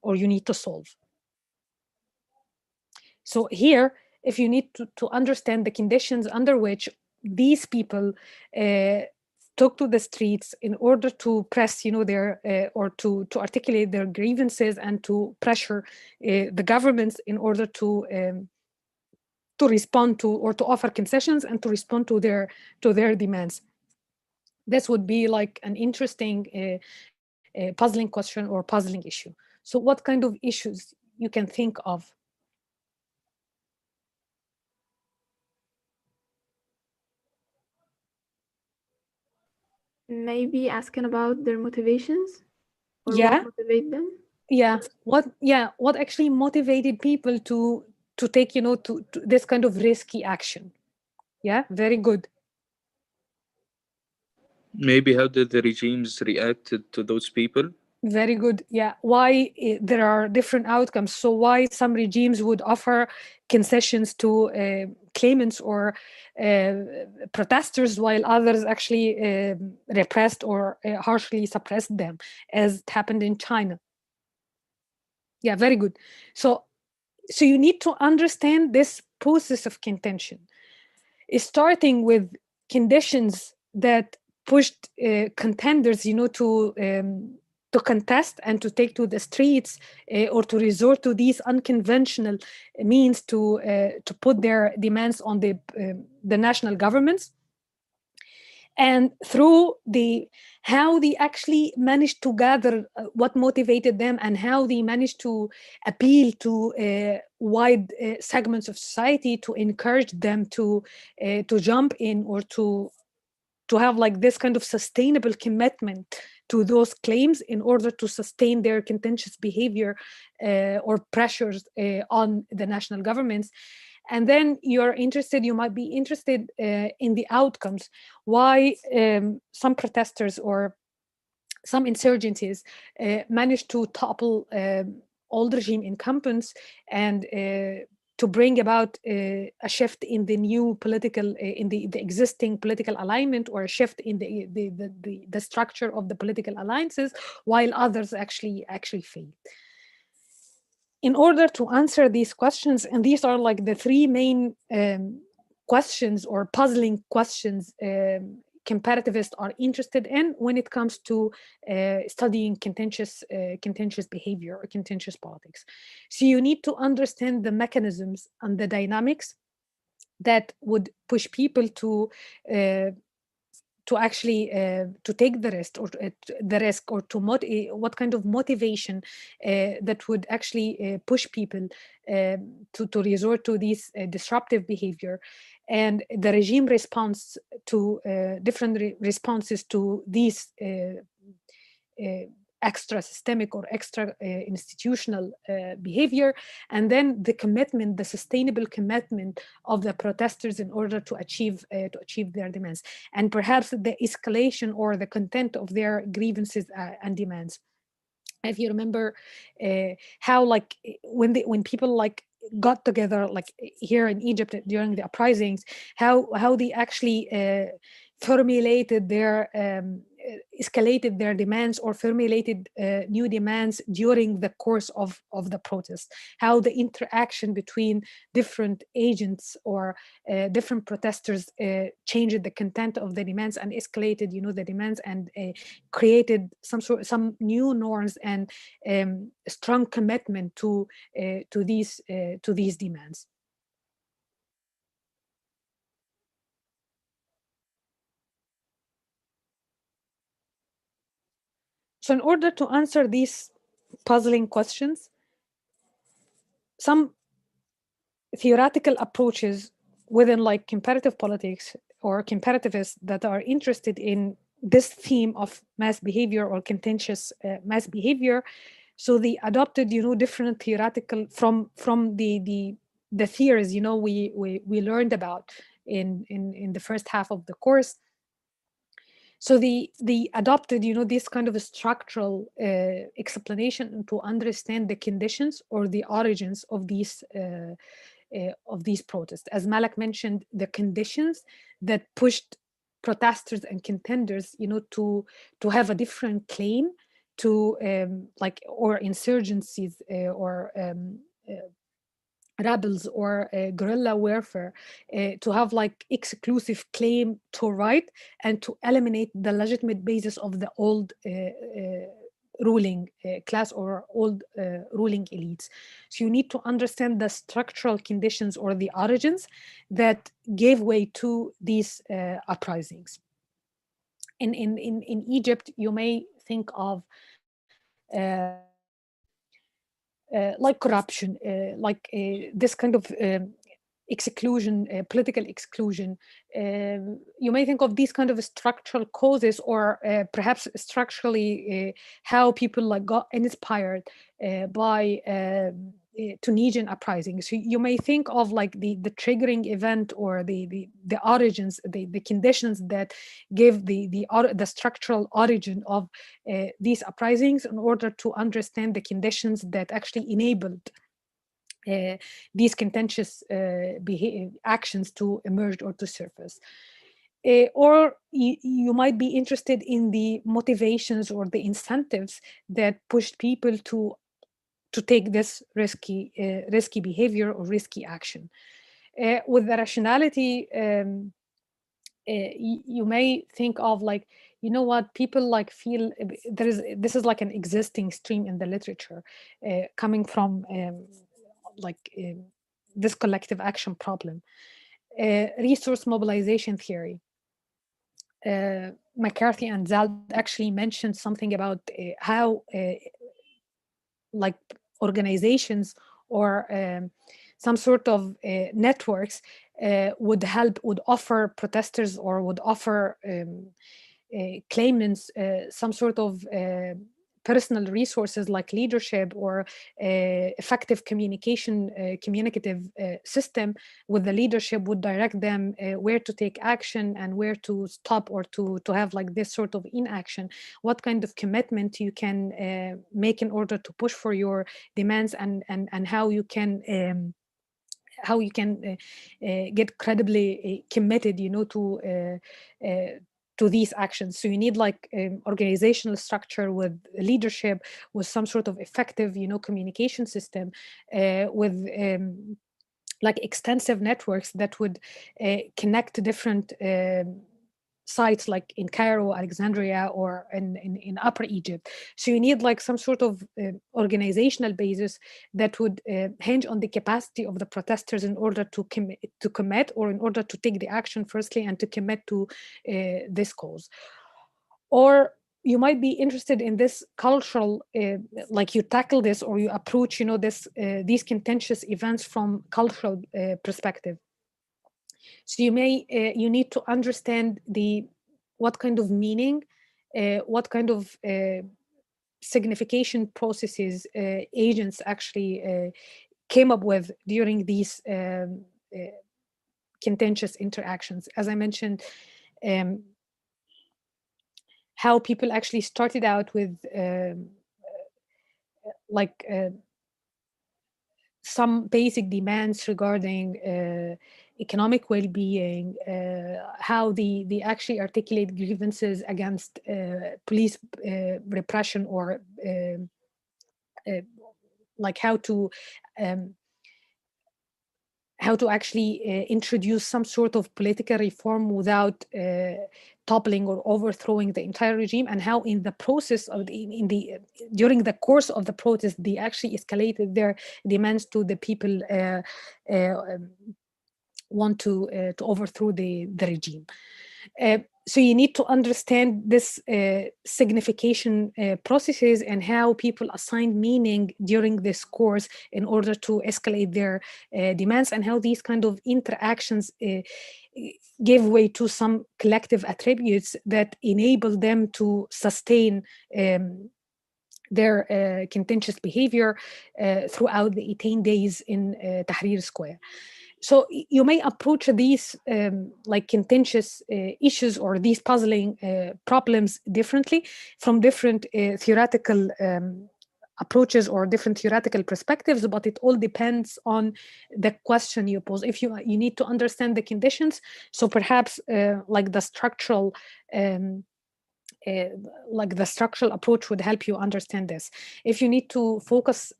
or you need to solve. So here, if you need to understand the conditions under which these people took to the streets in order to press, their or to articulate their grievances and to pressure the governments in order to respond to, or to offer concessions and to respond to their demands. This would be like an interesting puzzling question or puzzling issue. So what kind of issues you can think of?
Maybe asking about their motivations or
Yeah.
what motivate them.
What actually motivated people to take, to this kind of risky action? Yeah, very good.
Maybe how did the regimes react to those people?
Very good. Yeah, why there are different outcomes. So why some regimes would offer concessions to claimants or protesters, while others actually repressed or harshly suppressed them, as it happened in China. Yeah, very good. So you need to understand this process of contention, starting with conditions that pushed contenders, to contest and to take to the streets or to resort to these unconventional means to put their demands on the national governments. And through how they actually managed to gather what motivated them and how they managed to appeal to wide segments of society to encourage them to jump in or to have like this kind of sustainable commitment to those claims in order to sustain their contentious behavior or pressures on the national governments. And then you might be interested in the outcomes. Why some protesters or some insurgencies managed to topple old regime incumbents and bring about a shift in the new political, in the existing political alignment, or a shift in the structure of the political alliances, while others actually fail. In order to answer these questions, and these are like the three main questions or puzzling questions comparativists are interested in when it comes to studying contentious behavior or contentious politics. So you need to understand the mechanisms and the dynamics that would push people to actually to take the risk, or to what kind of motivation that would actually push people to resort to these disruptive behavior, and the regime response to different responses to these extra systemic or extra institutional behavior, and then the commitment, the sustainable commitment of the protesters in order to achieve their demands, and perhaps the escalation or the content of their grievances and demands. If you remember how like when people like got together, like here in Egypt during the uprisings, how they actually formulated their escalated their demands, or formulated new demands during the course of the protest, how the interaction between different agents or different protesters changed the content of the demands and escalated the demands, and created some new norms and strong commitment to these demands. So in order to answer these puzzling questions, some theoretical approaches within like comparative politics or comparativists that are interested in this theme of mass behavior or contentious mass behavior, so they adopted different theoretical from the theories we learned about in the first half of the course. So they adopted, this kind of a structural explanation to understand the conditions or the origins of these protests. As Malak mentioned, the conditions that pushed protesters and contenders, to have a different claim to or insurgencies or rebels or guerrilla warfare, to have like exclusive claim to right, and to eliminate the legitimate basis of the old ruling class or old ruling elites. So you need to understand the structural conditions or the origins that gave way to these uprisings. In Egypt, you may think of like corruption, this kind of exclusion, political exclusion. You may think of these kind of structural causes, or perhaps structurally how people like got inspired by Tunisian uprising. So you may think of like the triggering event, or the origins, the conditions that give the structural origin of these uprisings, in order to understand the conditions that actually enabled these contentious actions to emerge or to surface. Or you might be interested in the motivations or the incentives that pushed people to take this risky behavior or risky action. With the rationality, you may think of like, what people like feel this is like an existing stream in the literature coming from this collective action problem. Resource mobilization theory. McCarthy and Zald actually mentioned something about how like organizations or some sort of networks would offer protesters, or would offer claimants some sort of personal resources like leadership or effective communicative system, with the leadership would direct them where to take action and where to stop, or to have like this sort of inaction, what kind of commitment you can make in order to push for your demands, and how you can how you can get credibly committed, you know, to these actions. So you need like organizational structure with leadership, with some sort of effective, you know, communication system, with like extensive networks that would connect different sites like in Cairo, Alexandria, or in Upper Egypt. So you need like some sort of organizational basis that would hinge on the capacity of the protesters in order to commit, or in order to take the action firstly and to commit to this cause. Or you might be interested in this cultural, like you tackle this or you approach, you know, these contentious events from cultural perspective. So you may you need to understand what kind of meaning, what kind of signification processes agents actually came up with during these contentious interactions. As I mentioned, how people actually started out with like some basic demands regarding economic well-being, how they actually articulate grievances against police repression, or like how to actually introduce some sort of political reform without toppling or overthrowing the entire regime, and how in the process of during the course of the protest, they actually escalated their demands to the people want to overthrow the regime. So you need to understand this signification processes and how people assign meaning during this course in order to escalate their demands, and how these kind of interactions give way to some collective attributes that enable them to sustain their contentious behavior throughout the 18 days in Tahrir Square. So you may approach these like contentious issues or these puzzling problems differently from different theoretical approaches or different theoretical perspectives, but it all depends on the question you pose. If you need to understand the conditions, so perhaps like the structural approach would help you understand this. If you need to focus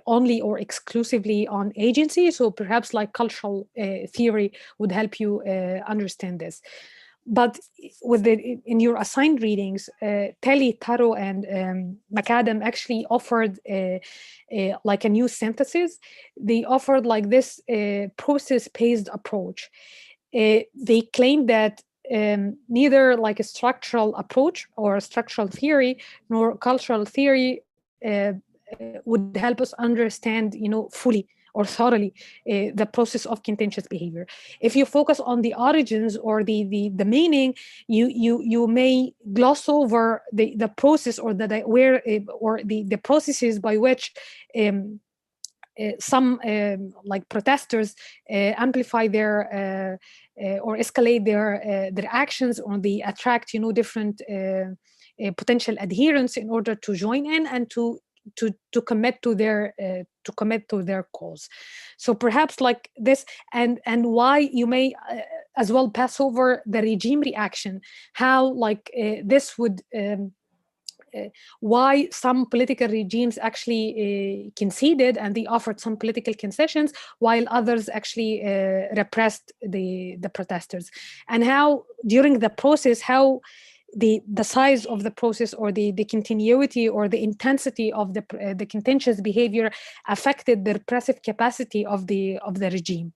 only or exclusively on agency, so perhaps like cultural theory would help you understand this. But with in your assigned readings, Telly, Taro, and McAdam actually offered like a new synthesis. They offered like this process-based approach. They claimed that neither like a structural approach or a structural theory nor cultural theory would help us understand, you know, fully or thoroughly the process of contentious behavior. If you focus on the origins or the meaning, you may gloss over the process or the processes by which some like protesters amplify their or escalate their actions, or they attract, you know, different potential adherents in order to join in and to commit to their cause. So perhaps like this, and why you may as well pass over the regime reaction, how like this would why some political regimes actually conceded and they offered some political concessions, while others actually repressed the protesters, and how during the process, how the size of the process or the continuity or the intensity of the contentious behavior affected the repressive capacity of the regime.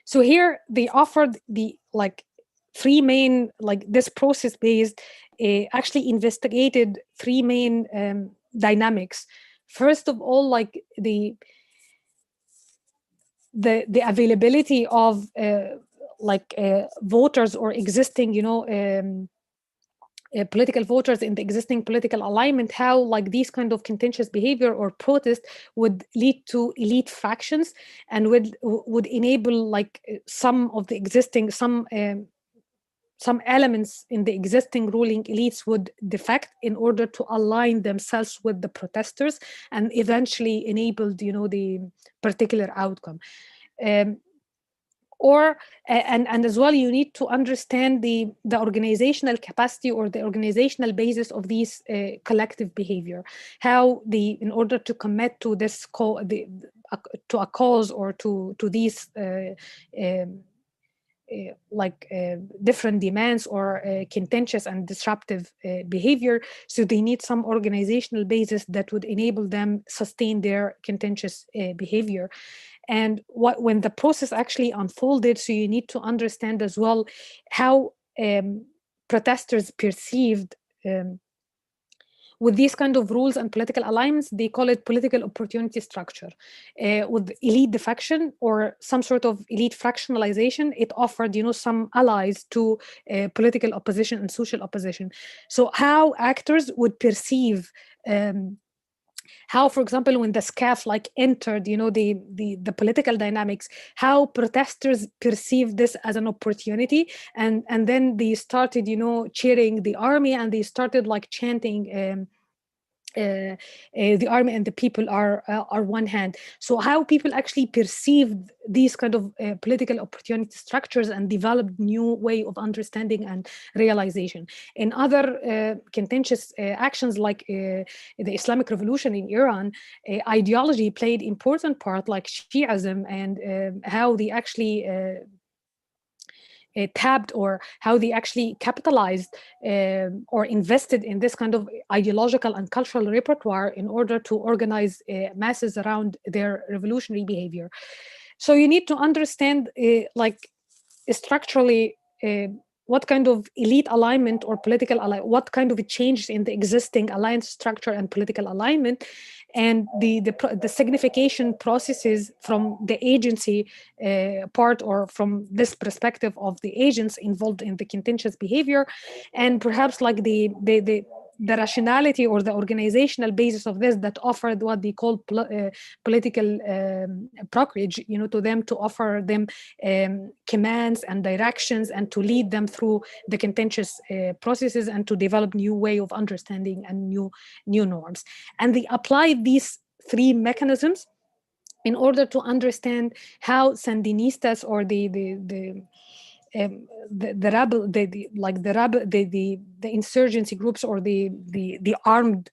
So here they offered the like three main, like this process based actually investigated three main dynamics. First of all, like the availability of voters or existing, you know, political voters in the existing political alignment, how like these kind of contentious behavior or protest would lead to elite factions and would enable like some of the existing some elements in the existing ruling elites would defect in order to align themselves with the protesters and eventually enabled, you know, the particular outcome. And as well, you need to understand the organizational capacity or the organizational basis of these collective behavior. How in order to commit to this to a cause or to these different demands or contentious and disruptive behavior. So they need some organizational basis that would enable them sustain their contentious behavior. And when the process actually unfolded, so you need to understand as well how protesters perceived with these kind of rules and political alignments. They call it political opportunity structure. With elite defection or some sort of elite fractionalization, it offered, some allies to political opposition and social opposition. So how actors would perceive how, for example, when the SCAF entered, the political dynamics, how protesters perceived this as an opportunity, and then they started, cheering the army, and they started chanting. The army and the people are one hand. So how people actually perceived these kind of political opportunity structures and developed new way of understanding and realization. In other contentious actions like the Islamic Revolution in Iran, ideology played important part, like Shi'ism, and how they actually tapped, or how they actually capitalized or invested in this kind of ideological and cultural repertoire in order to organize masses around their revolutionary behavior. So you need to understand structurally what kind of elite alignment or political what kind of changes in the existing alliance structure and political alignment, and the signification processes from the agency part, or from this perspective of the agents involved in the contentious behavior, and perhaps the rationality or the organizational basis of this that offered what they call political brokerage, to them, to offer them commands and directions, and to lead them through the contentious processes, and to develop new way of understanding and new norms. And they applied these three mechanisms in order to understand how Sandinistas, or the rebel, the insurgency groups, or the armed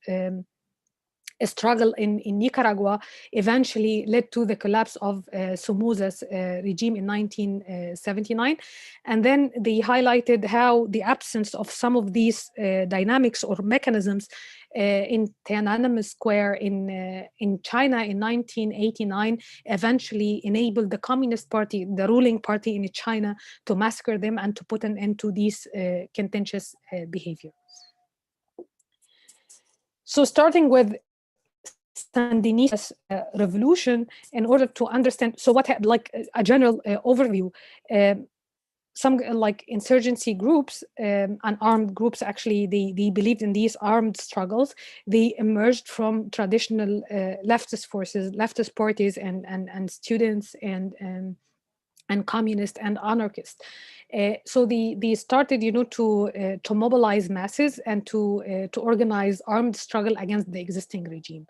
struggle in Nicaragua eventually led to the collapse of Somoza's regime in 1979. And then they highlighted how the absence of some of these dynamics or mechanisms in Tiananmen Square in China in 1989 eventually enabled the Communist Party, the ruling party in China, to massacre them and to put an end to these contentious behavior. So starting with Sandinista revolution, in order to understand, so what a general overview, some insurgency groups and armed groups, actually they believed in these armed struggles. They emerged from traditional leftist forces, leftist parties, and students, and communists and anarchists. So they started, to mobilize masses and to organize armed struggle against the existing regime.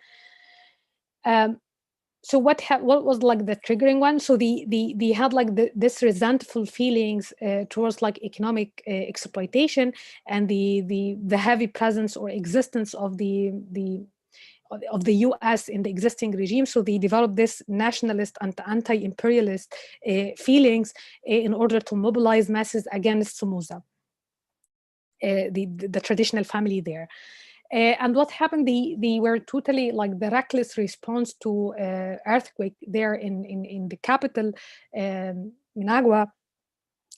So what was the triggering one? So they had this resentful feelings towards economic exploitation, and the heavy presence or existence of the US in the existing regime. So they developed this nationalist and anti-imperialist feelings in order to mobilize masses against Somoza, the traditional family there. And what happened, they were totally the reckless response to earthquake there in the capital, Managua.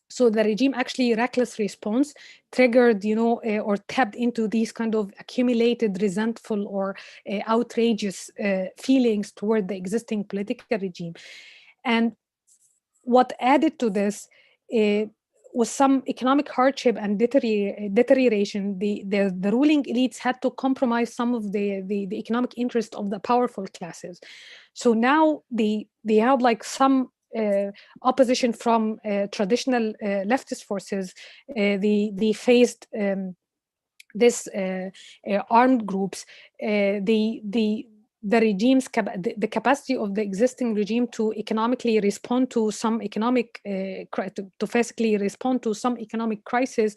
So the regime actually reckless response triggered, or tapped into these kind of accumulated resentful or outrageous feelings toward the existing political regime. And what added to this was some economic hardship and deterioration. The ruling elites had to compromise some of the economic interest of the powerful classes. So now they have some opposition from traditional leftist forces. They faced this armed groups. the regime's the capacity of the existing regime to economically respond to some economic to physically respond to some economic crisis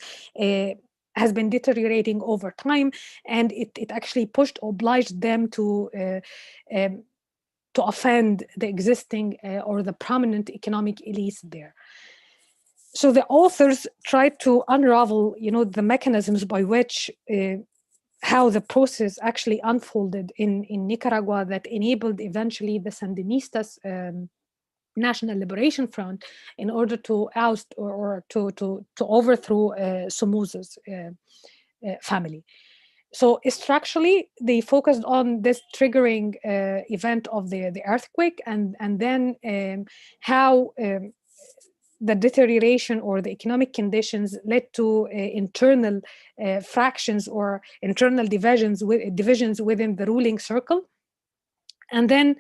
has been deteriorating over time, and it actually obliged them to offend the existing or the prominent economic elites there. So the authors tried to unravel, the mechanisms by which how the process actually unfolded in Nicaragua that enabled eventually the Sandinistas National Liberation Front in order to oust or to overthrow Somoza's family. So structurally, they focused on this triggering event of the earthquake, and then how the deterioration or the economic conditions led to internal fractions or internal divisions within the ruling circle. And then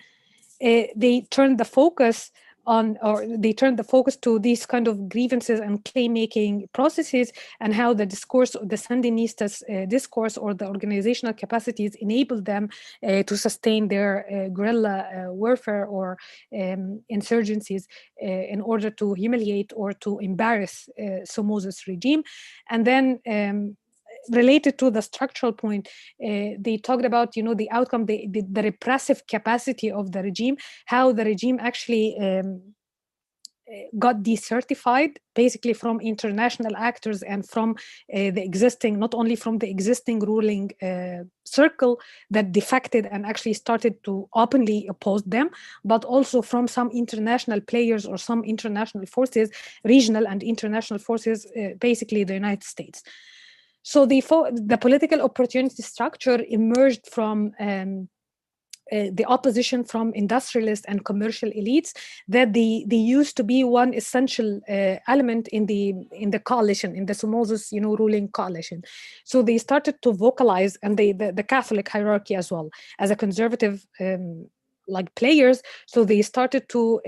they turned the focus to these kind of grievances and claim-making processes, and how the discourse, the Sandinistas' discourse or the organizational capacities enabled them to sustain their guerrilla warfare or insurgencies in order to humiliate or to embarrass Somoza's regime. And then related to the structural point, they talked about, the outcome, the repressive capacity of the regime, how the regime actually got decertified basically from international actors and from the existing, not only from the existing ruling circle that defected and actually started to openly oppose them, but also from some international players or some international forces, regional and international forces, basically the United States. So the political opportunity structure emerged from the opposition from industrialists and commercial elites, that they used to be one essential element in the coalition, in the Somoza's ruling coalition. So they started to vocalize, and the Catholic hierarchy as well, as a conservative like players. So they started to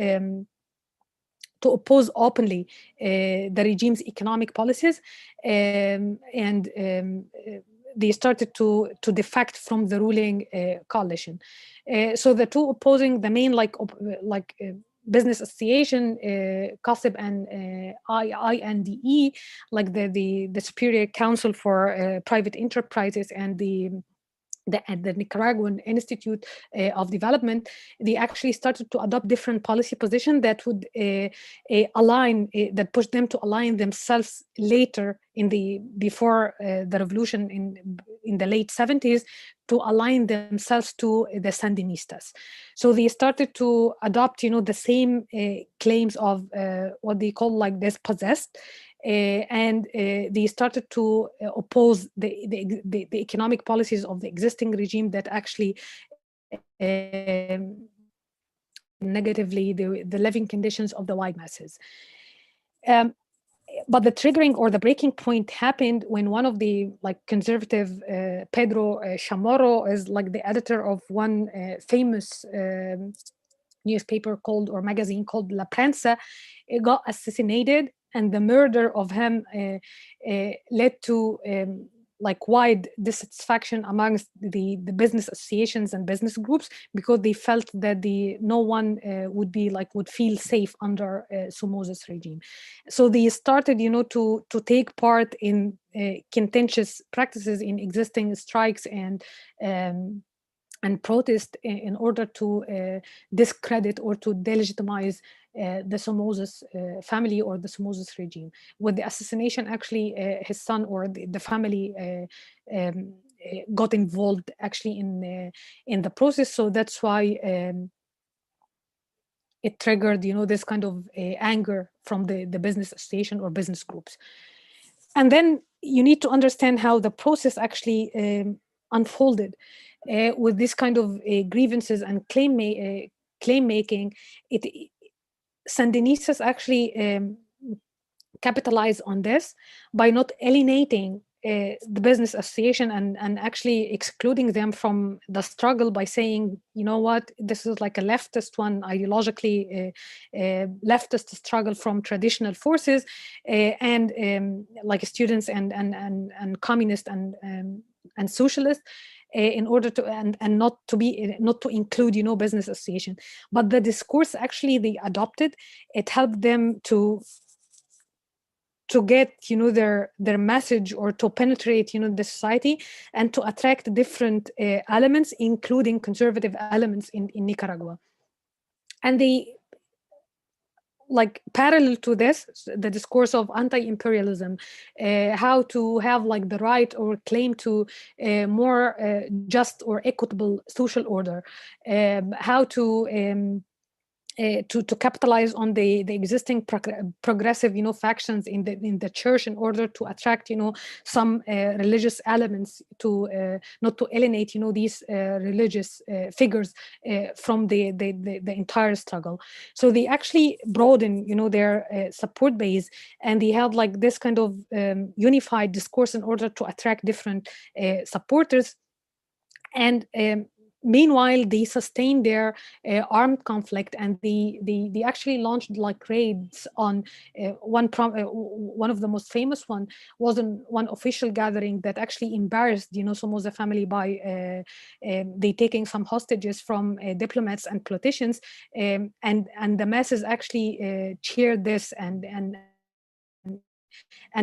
oppose openly the regime's economic policies, and they started to defect from the ruling coalition. So the two opposing, the main business association, COSIP and INDE, like the Superior Council for Private Enterprises and the Nicaraguan Institute of Development, they actually started to adopt different policy positions that would align, that pushed them to align themselves later before the revolution in the late 70s, to align themselves to the Sandinistas. So they started to adopt, the same claims of what they call like dispossessed, and they started to oppose the economic policies of the existing regime that actually negatively the living conditions of the white masses. But the triggering or the breaking point happened when one of the conservative, Pedro Chamorro, is like the editor of one famous newspaper or magazine called La Prensa, got assassinated, and the murder of him led to wide dissatisfaction amongst the business associations and business groups, because they felt that no one would feel safe under Somoza's regime. So they started, to take part in contentious practices in existing strikes and protest in order to discredit or to delegitimize the Somoza's family or the Somoza's regime. With the assassination, actually, his son or the family got involved actually in the process. So that's why it triggered, this kind of anger from the business association or business groups. And then you need to understand how the process actually unfolded. With this kind of grievances and claim making, Sandinistas actually capitalize on this by not alienating the business association and actually excluding them from the struggle by saying, you know what, this is like a leftist one, ideologically leftist struggle from traditional forces, and like students and communists and socialists. in order to and not to include business association. But the discourse actually they adopted, it helped them to get their message, or to penetrate the society, and to attract different elements, including conservative elements in Nicaragua. And they, like, parallel to this, the discourse of anti-imperialism, how to have like the right or claim to more just or equitable social order, how to capitalize on the existing progressive factions in the church, in order to attract some religious elements, to not to alienate these religious figures from the entire struggle. So they actually broaden their support base, and they had like this kind of unified discourse in order to attract different supporters. And meanwhile, they sustained their armed conflict, and they actually launched like raids on one of the most famous one was on one official gathering that actually embarrassed Somoza family by they taking some hostages from diplomats and politicians, and the masses actually cheered this and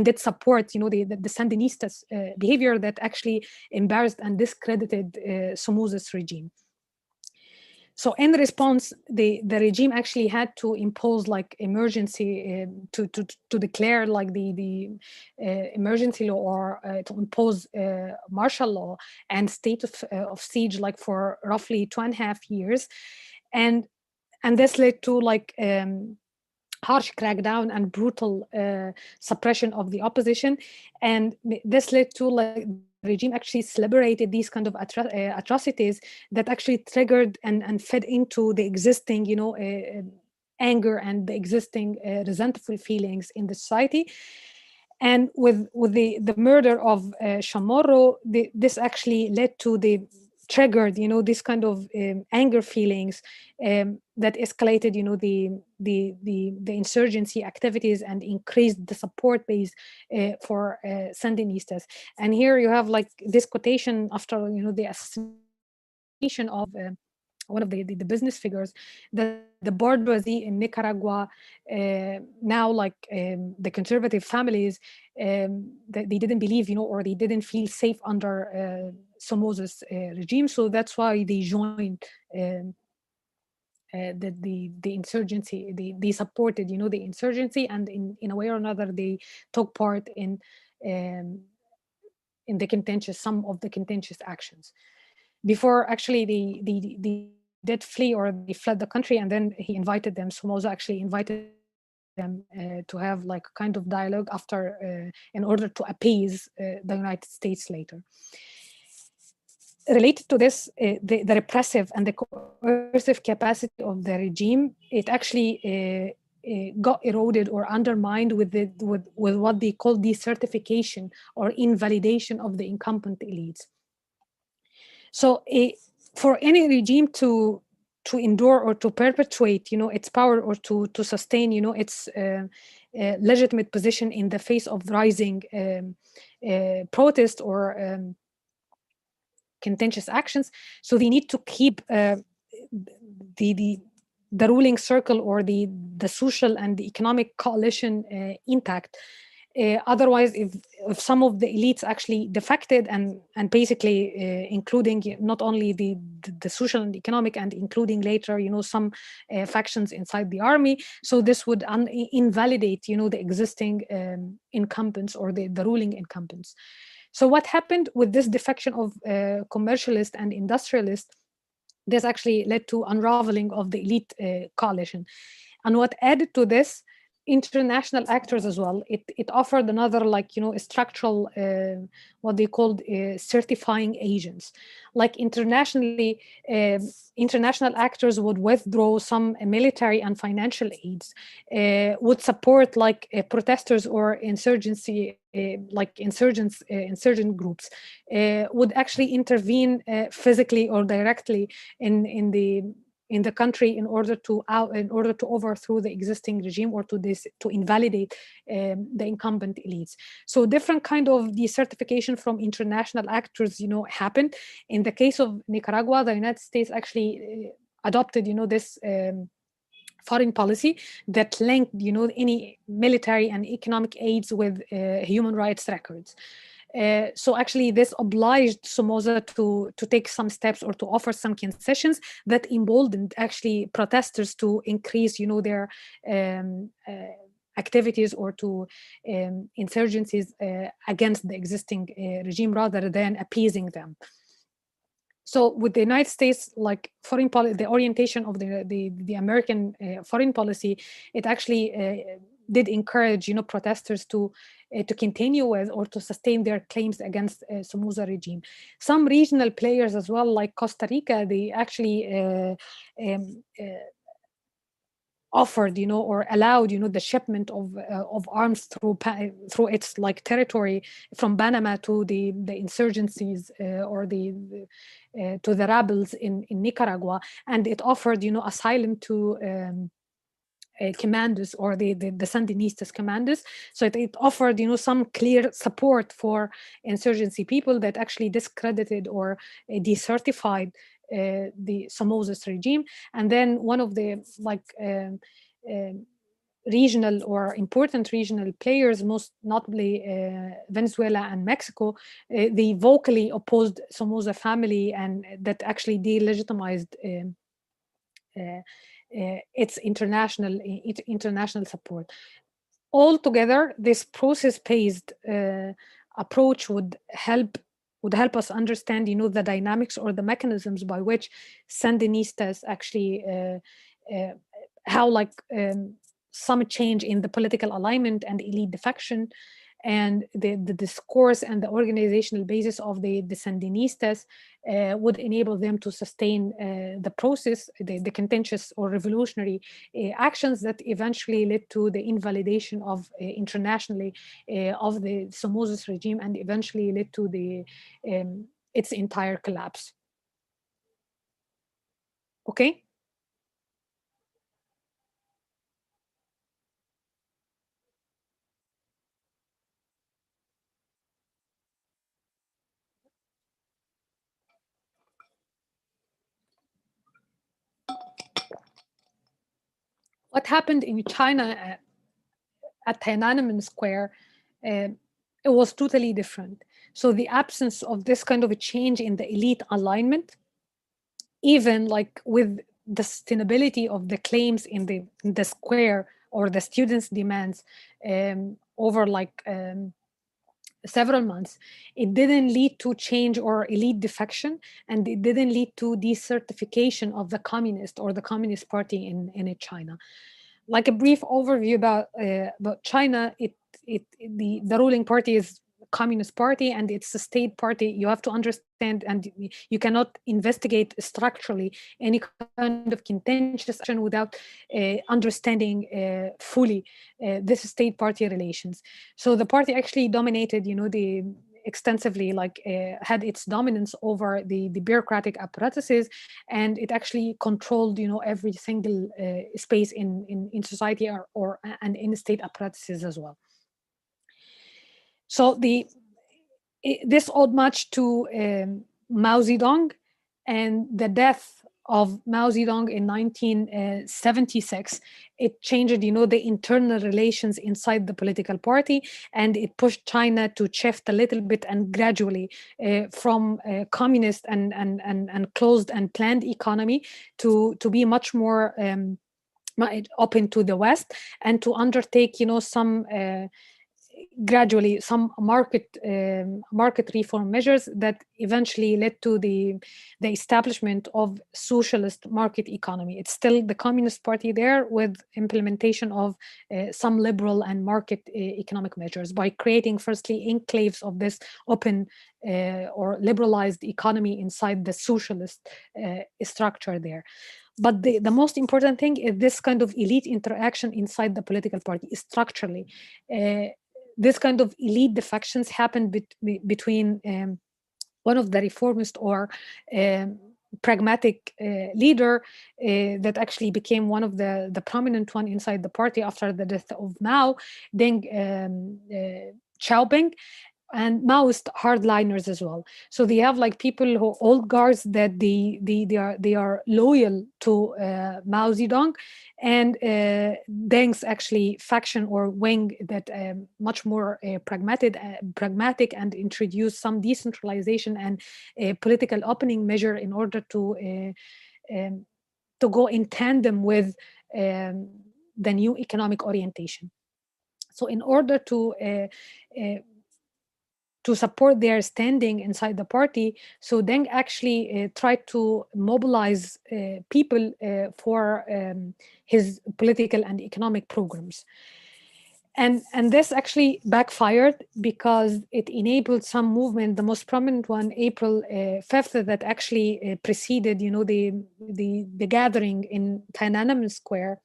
did support the Sandinistas behavior that actually embarrassed and discredited Somoza's regime. So in response, the regime actually had to impose like emergency to declare like the emergency law, or to impose martial law and state of siege, like for roughly 2.5 years, and this led to like harsh crackdown and brutal suppression of the opposition. And this led to like the regime actually celebrated these kind of atrocities that actually triggered and fed into the existing anger and the existing resentful feelings in the society. And with the murder of Chamorro, this actually led to the triggered this kind of anger feelings that escalated the insurgency activities and increased the support base for Sandinistas. And here you have like this quotation after the assassination of one of the business figures, that the bourgeoisie in Nicaragua, now like the conservative families, they didn't believe, or they didn't feel safe under Somoza's regime. So that's why they joined the insurgency. They supported, the insurgency, and in a way or another, they took part in some of the contentious actions. Before actually they did flee, or they fled the country, and then he invited them. Somoza actually invited them to have like a kind of dialogue after, in order to appease the United States later. Related to this, the repressive and the coercive capacity of the regime, it actually got eroded or undermined with what they call decertification or invalidation of the incumbent elites. So for any regime to endure or to perpetuate, its power, or to sustain, its legitimate position in the face of rising protest or contentious actions, so they need to keep the ruling circle, or the social and the economic coalition intact. Otherwise, if some of the elites actually defected, and basically including not only the social and economic, and including later some factions inside the army, so this would invalidate the existing incumbents, or the ruling incumbents. So what happened with this defection of commercialists and industrialists? This actually led to unraveling of the elite coalition. And what added to this, international actors as well, it offered another structural what they called certifying agents. Like internationally, international actors would withdraw some military and financial aids, would support protesters or insurgency, insurgent groups, would actually intervene physically or directly in the in the country in order to overthrow the existing regime or to invalidate the incumbent elites. So different kind of decertification from international actors, happened. In the case of Nicaragua, the United States actually adopted, this foreign policy that linked, any military and economic aids with human rights records. So actually this obliged Somoza to take some steps or to offer some concessions that emboldened actually protesters to increase, their activities or to insurgencies against the existing regime rather than appeasing them. So with the United States, like foreign policy, the orientation of the American foreign policy, it actually did encourage, protesters to continue with or to sustain their claims against Somoza regime. Some regional players as well, like Costa Rica, they actually offered, or allowed, the shipment of arms through its like territory from Panama to the insurgencies or to the rebels in Nicaragua, and it offered, asylum to commandos or the Sandinistas commandos. So it offered, some clear support for insurgency people that actually discredited or decertified the Somoza's regime. And then one of the regional or important regional players, most notably Venezuela and Mexico, they vocally opposed Somoza family, and that actually delegitimized its international support. Altogether, this process-based approach would help us understand, the dynamics or the mechanisms by which Sandinistas actually how some change in the political alignment and elite defection and the discourse and the organizational basis of the Sandinistas would enable them to sustain the process, the contentious or revolutionary actions that eventually led to the invalidation of internationally of the Somoza's regime and eventually led to its entire collapse. Okay? What happened in China at Tiananmen Square, it was totally different. So the absence of this kind of a change in the elite alignment, even like with the sustainability of the claims in the square or the students' demands over several months, it didn't lead to change or elite defection, and it didn't lead to decertification of the communist or the Communist Party in China. Like a brief overview about China, the ruling party is Communist Party, and it's a state party. You have to understand, and you cannot investigate structurally any kind of contentious action without understanding fully this state party relations. So the party actually dominated, extensively, had its dominance over the bureaucratic apparatuses, and it actually controlled, every single space in society and in state apparatuses as well. So this owed much to Mao Zedong, and the death of Mao Zedong in 1976, it changed, the internal relations inside the political party, and it pushed China to shift a little bit and gradually from communist and closed and planned economy to be much more open to the West, and to undertake, some gradually some market reform measures that eventually led to the establishment of socialist market economy. It's still the Communist Party there, with implementation of some liberal and market economic measures by creating firstly enclaves of this open or liberalized economy inside the socialist structure there. But the most important thing is this kind of elite interaction inside the political party structurally. This kind of elite defections happened between one of the reformist or pragmatic leader that actually became one of the prominent one inside the party after the death of Mao, Deng Xiaoping, and Maoist hardliners as well. So they have like people who old guards that they are loyal to Mao Zedong, and Deng's actually faction or wing that much more pragmatic and introduce some decentralization and political opening measure in order to go in tandem with the new economic orientation. So in order to support their standing inside the party, so Deng actually tried to mobilize people for his political and economic programs. And this actually backfired because it enabled some movement. The most prominent one, April 5th, that actually preceded, the gathering in Tiananmen Square.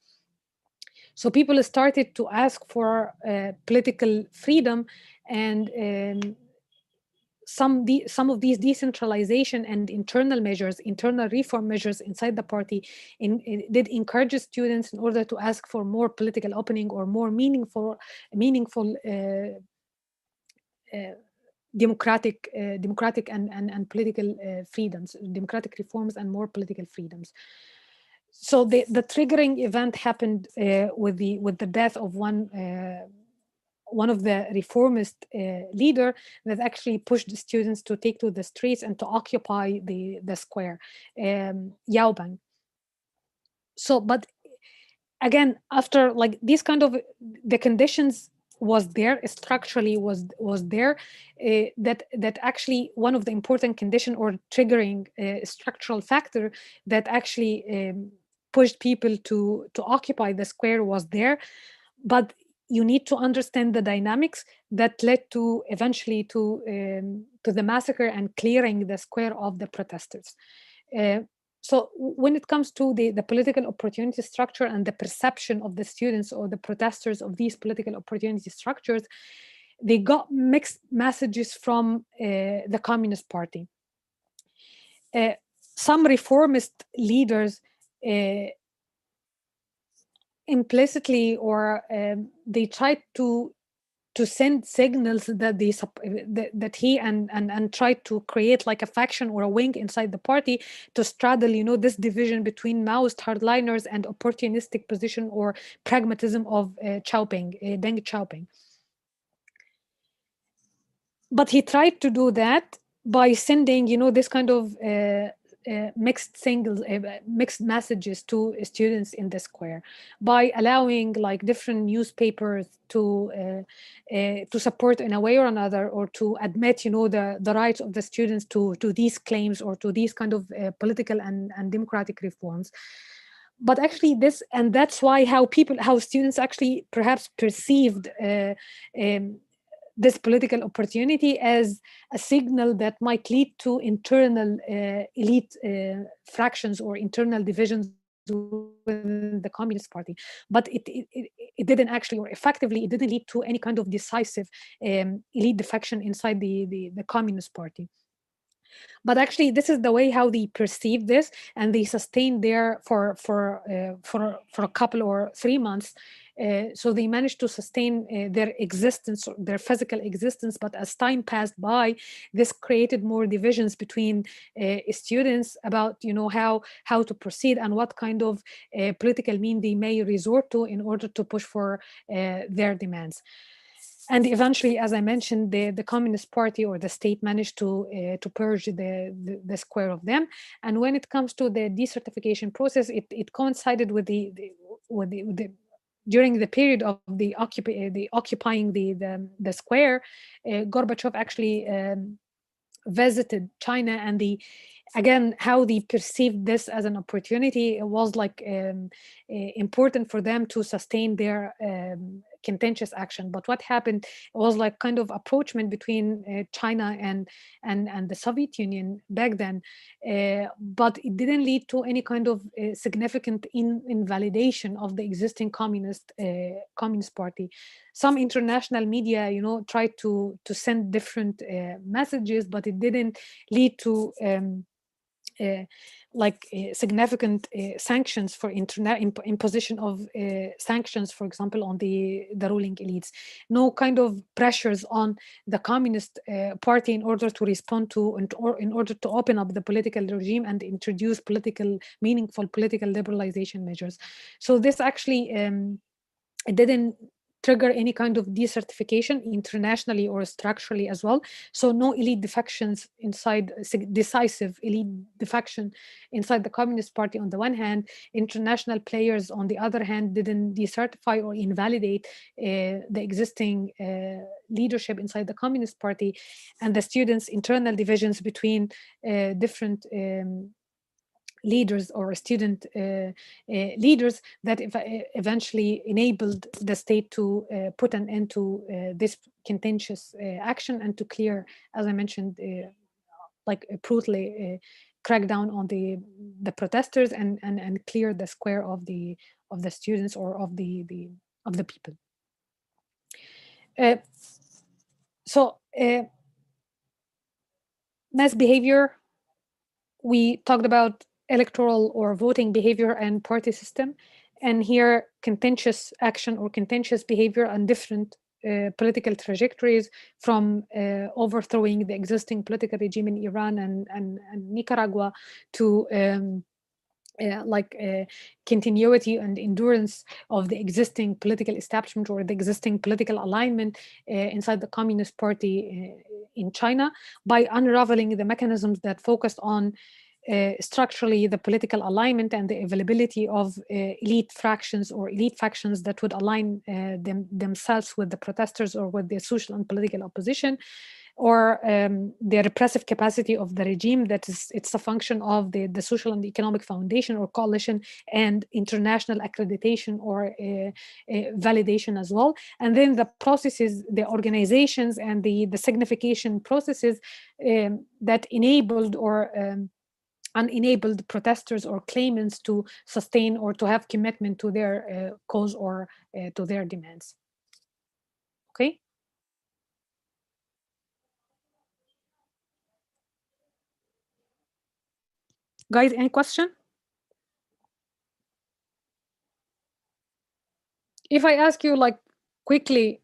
So people started to ask for political freedom, and some of these decentralization and internal measures, internal reform measures inside the party did encourage students in order to ask for more political opening or more meaningful democratic and political freedoms, democratic reforms and more political freedoms. So the triggering event happened with the death of one of the reformist leader that actually pushed the students to take to the streets and to occupy the square, Yaobang. So, but again, after like these kind of the conditions was there structurally was there, that actually one of the important condition or triggering structural factor that actually pushed people to occupy the square was there, but you need to understand the dynamics that led to eventually to the massacre and clearing the square of the protesters. So when it comes to the political opportunity structure and the perception of the students or the protesters of these political opportunity structures, they got mixed messages from the Communist Party. Some reformist leaders implicitly or they tried to send signals that that he and tried to create like a faction or a wing inside the party to straddle this division between Maoist hardliners and opportunistic position or pragmatism of Deng Xiaoping. But he tried to do that by sending this kind of mixed messages to students in the square, by allowing like different newspapers to support in a way or another, or to admit the rights of the students to these claims or to these kind of political and democratic reforms. But actually that's why how students actually perhaps perceived this political opportunity as a signal that might lead to internal elite fractions or internal divisions within the Communist Party. But it didn't actually, or effectively, it didn't lead to any kind of decisive elite defection inside the Communist Party. But actually, this is the way how they perceive this, and they sustained there for a couple or 3 months. So they managed to sustain their existence, their physical existence. But as time passed by, this created more divisions between students about how to proceed and what kind of political mean they may resort to in order to push for their demands. And eventually, as I mentioned, the Communist Party or the state managed to purge the square of them. And when it comes to the desertification process, it coincided with the during the period of the occupying the square. Gorbachev actually visited China, and again, how they perceived this as an opportunity, it was like important for them to sustain their contentious action. But what happened was like kind of approachment between China and the Soviet Union back then, but it didn't lead to any kind of significant invalidation of the existing Communist Party. Some international media, tried to send different messages, but it didn't lead to significant sanctions for imposition of sanctions, for example, on the ruling elites. No kind of pressures on the Communist Party in order to respond to, or in order to open up the political regime and introduce meaningful political liberalization measures. So this actually it didn't trigger any kind of decertification internationally or structurally as well. So no elite defections inside, decisive elite defection inside the Communist Party on the one hand. International players on the other hand didn't decertify or invalidate the existing leadership inside the Communist Party, and the students' internal divisions between different leaders or student leaders that eventually enabled the state to put an end to this contentious action and to clear, as I mentioned, brutally crack down on the protesters and clear the square of the students or of the people. So mass behavior, we talked about electoral or voting behavior and party system, and here contentious action or contentious behavior on different political trajectories, from overthrowing the existing political regime in Iran and Nicaragua to continuity and endurance of the existing political establishment or the existing political alignment inside the Communist Party in China, by unraveling the mechanisms that focused on structurally the political alignment and the availability of elite fractions or elite factions that would align themselves with the protesters or with the social and political opposition, or the repressive capacity of the regime, that is, it's a function of the social and economic foundation or coalition and international accreditation or validation as well. And then the processes, the organizations and the signification processes that enabled or unenabled protesters or claimants to sustain or to have commitment to their cause or to their demands. Okay. Guys, any question? If I ask you quickly,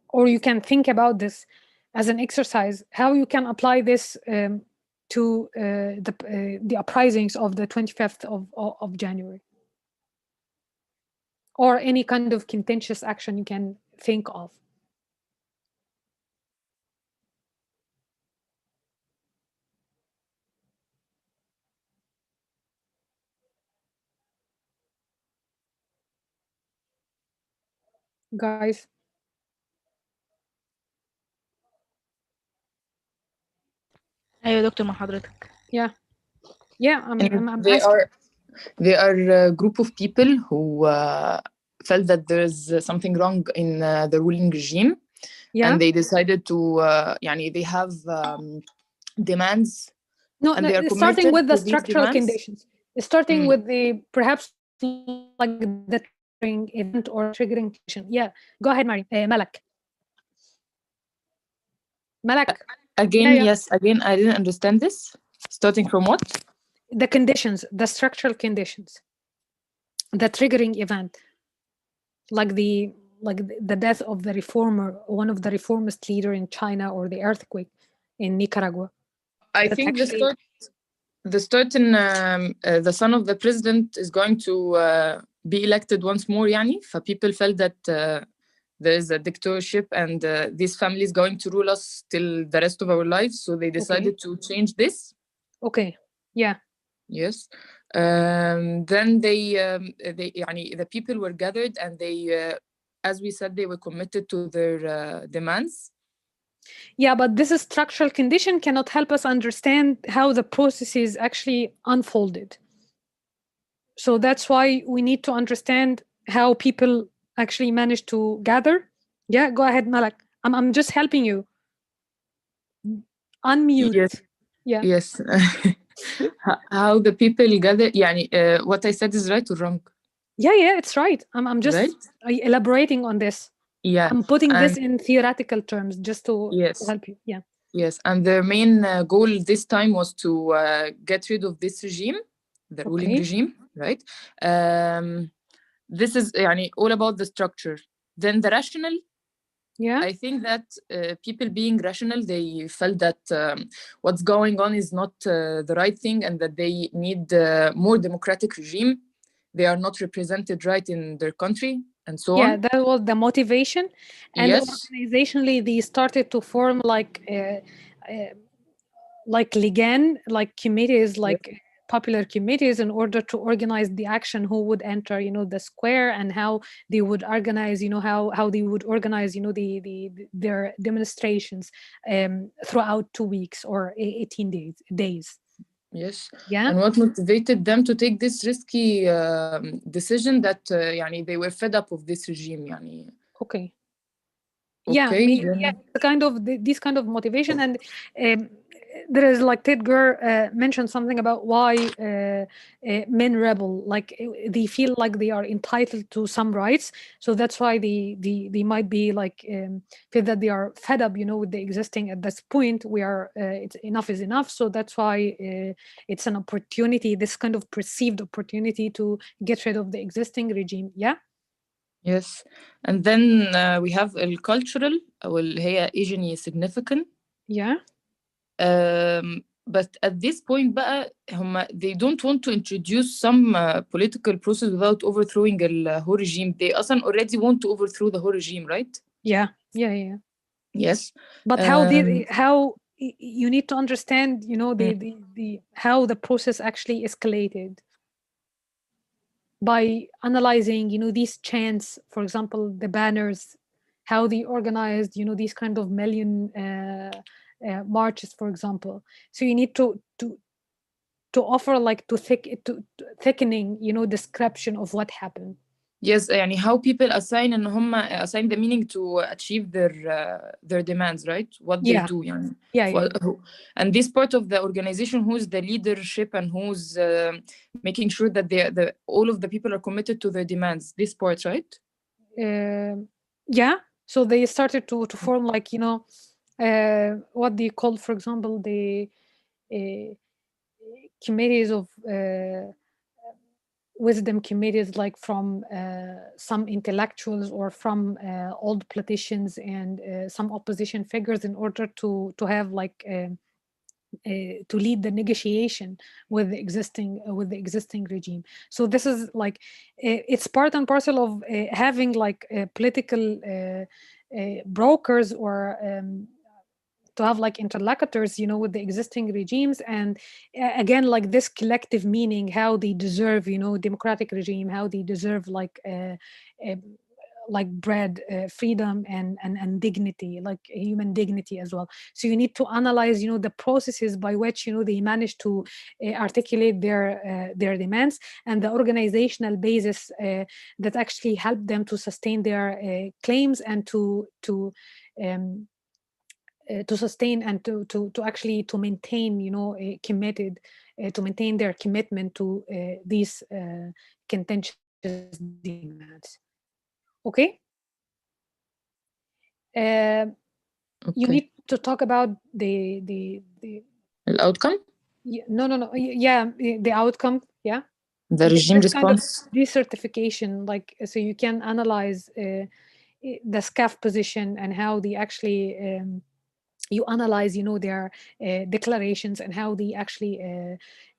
or you can think about this as an exercise, how you can apply this to the uprisings of the 25th of January, or any kind of contentious action you can think of. Guys.
ايوه يا دكتور مع حضرتك.
Yeah, I'm
they are a group of people who felt that there is something wrong in the ruling regime, and they decided to they have demands.
No, starting with the structural conditions, starting with the perhaps the triggering event or triggering condition. Yeah, go ahead, Malak.
Again, yes, again, I didn't understand this. Starting from what?
The conditions, the structural conditions, the triggering event, like the death of the reformer, one of the reformist leader in China, or the earthquake in Nicaragua.
I think the start in the son of the president is going to be elected once more. For people felt that there is a dictatorship and this family is going to rule us till the rest of our lives, so they decided to change this.
Okay. Yeah.
Yes. Then they the people were gathered and they, as we said, they were committed to their demands.
Yeah, but this structural condition cannot help us understand how the processes actually unfolded. So that's why we need to understand how people actually managed to gather. Yeah, go ahead, Malak. I'm just helping you. Unmute.
Yes.
Yeah.
Yes. How the people gather. What I said is right or wrong?
Yeah, it's right. I'm just elaborating on this.
Yeah.
I'm putting this in theoretical terms just to
yes.
help you. Yeah.
Yes, and their main goal this time was to get rid of this regime, the ruling regime, right? This is all about the structure. Then the rational, I think that people being rational, they felt that what's going on is not the right thing, and that they need more democratic regime. They are not represented right in their country, and so on.
Yeah, that was the motivation. And organizationally, they started to form like Ligan, like committees, like popular committees, in order to organize the action, who would enter, the square, and how they would organize, how they would organize, their demonstrations throughout 2 weeks or 18 days.
Yes.
Yeah.
And what motivated them to take this risky decision, that they were fed up of this regime.
Okay. Yeah, this kind of motivation. And there is, like, Ted Gurr mentioned something about why men rebel, like they feel like they are entitled to some rights, so that's why they might be like feel that they are fed up, with the existing. At this point, we are it's enough is enough, so that's why it's an opportunity, this kind of perceived opportunity to get rid of the existing regime. Yeah.
Yes, and then we have cultural, واللي هي Asian significant.
Yeah.
But at this point بقى they don't want to introduce some political process without overthrowing the whole regime. They أصلا already want to overthrow the whole regime, right?
Yeah.
Yes.
But how you need to understand, the how the process actually escalated by analyzing, these chants, for example, the banners, how they organized, these kind of million marches, for example. So you need to offer, like, to thickening, description of what happened.
Yes, how people assign the meaning to achieve their demands, right? What they do, and this part of the organization, who's the leadership and who's making sure that all of the people are committed to their demands. This part, right?
Yeah. So they started to form, like, what they call, for example, the committees of wisdom committees, like from some intellectuals or from old politicians and some opposition figures, in order to have, like, to lead the negotiation with the existing regime. So this is like it's part and parcel of having, like, political brokers, or to have, like, interlocutors, with the existing regimes. And again, like, this collective meaning, how they deserve, democratic regime, how they deserve, like bread, freedom, and dignity, like human dignity as well. So you need to analyze, the processes by which, they manage to articulate their demands, and the organizational basis that actually help them to sustain their claims, and to sustain, and to actually to maintain, committed, to maintain their commitment to these contentious demands. Okay. You need to talk about the
outcome.
No. Yeah, the outcome. Yeah.
The regime response.
Kind of decertification, like, so you can analyze the SCAF position, and how they actually you analyze, their declarations, and how they actually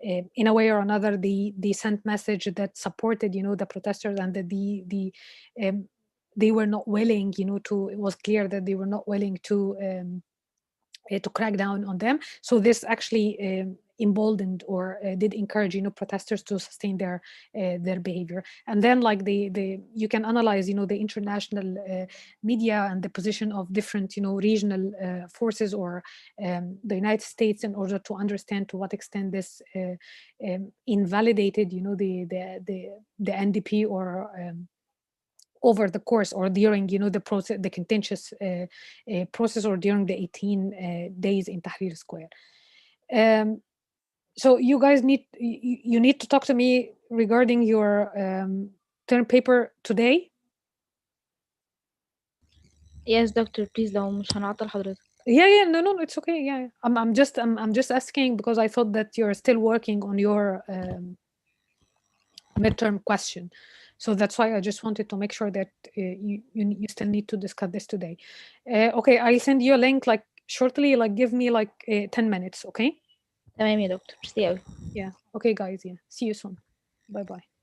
in a way or another, they sent message that supported, the protesters, and that they were not willing, it was clear that they were not willing to crack down on them. So this actually emboldened, or did encourage, protesters to sustain their behavior. And then, like, you can analyze, the international media, and the position of different, regional forces, or the United States, in order to understand to what extent this invalidated, the NDP, or over the course, or during, the process, the contentious process, or during the 18 days in Tahrir Square. So you guys you need to talk to me regarding your term paper today.
Yes, doctor, please، لو مش هنعطل حضرتك.
Yeah, no, it's okay. Yeah, I'm just asking because I thought that you're still working on your midterm question, so that's why I just wanted to make sure that you still need to discuss this today. Okay, I'll send you a link like shortly. Like give me like 10 minutes. Okay.
تمام يا دكتور. ميرسي قوي.
Yeah. Okay, guys. Yeah. See you soon. Bye bye.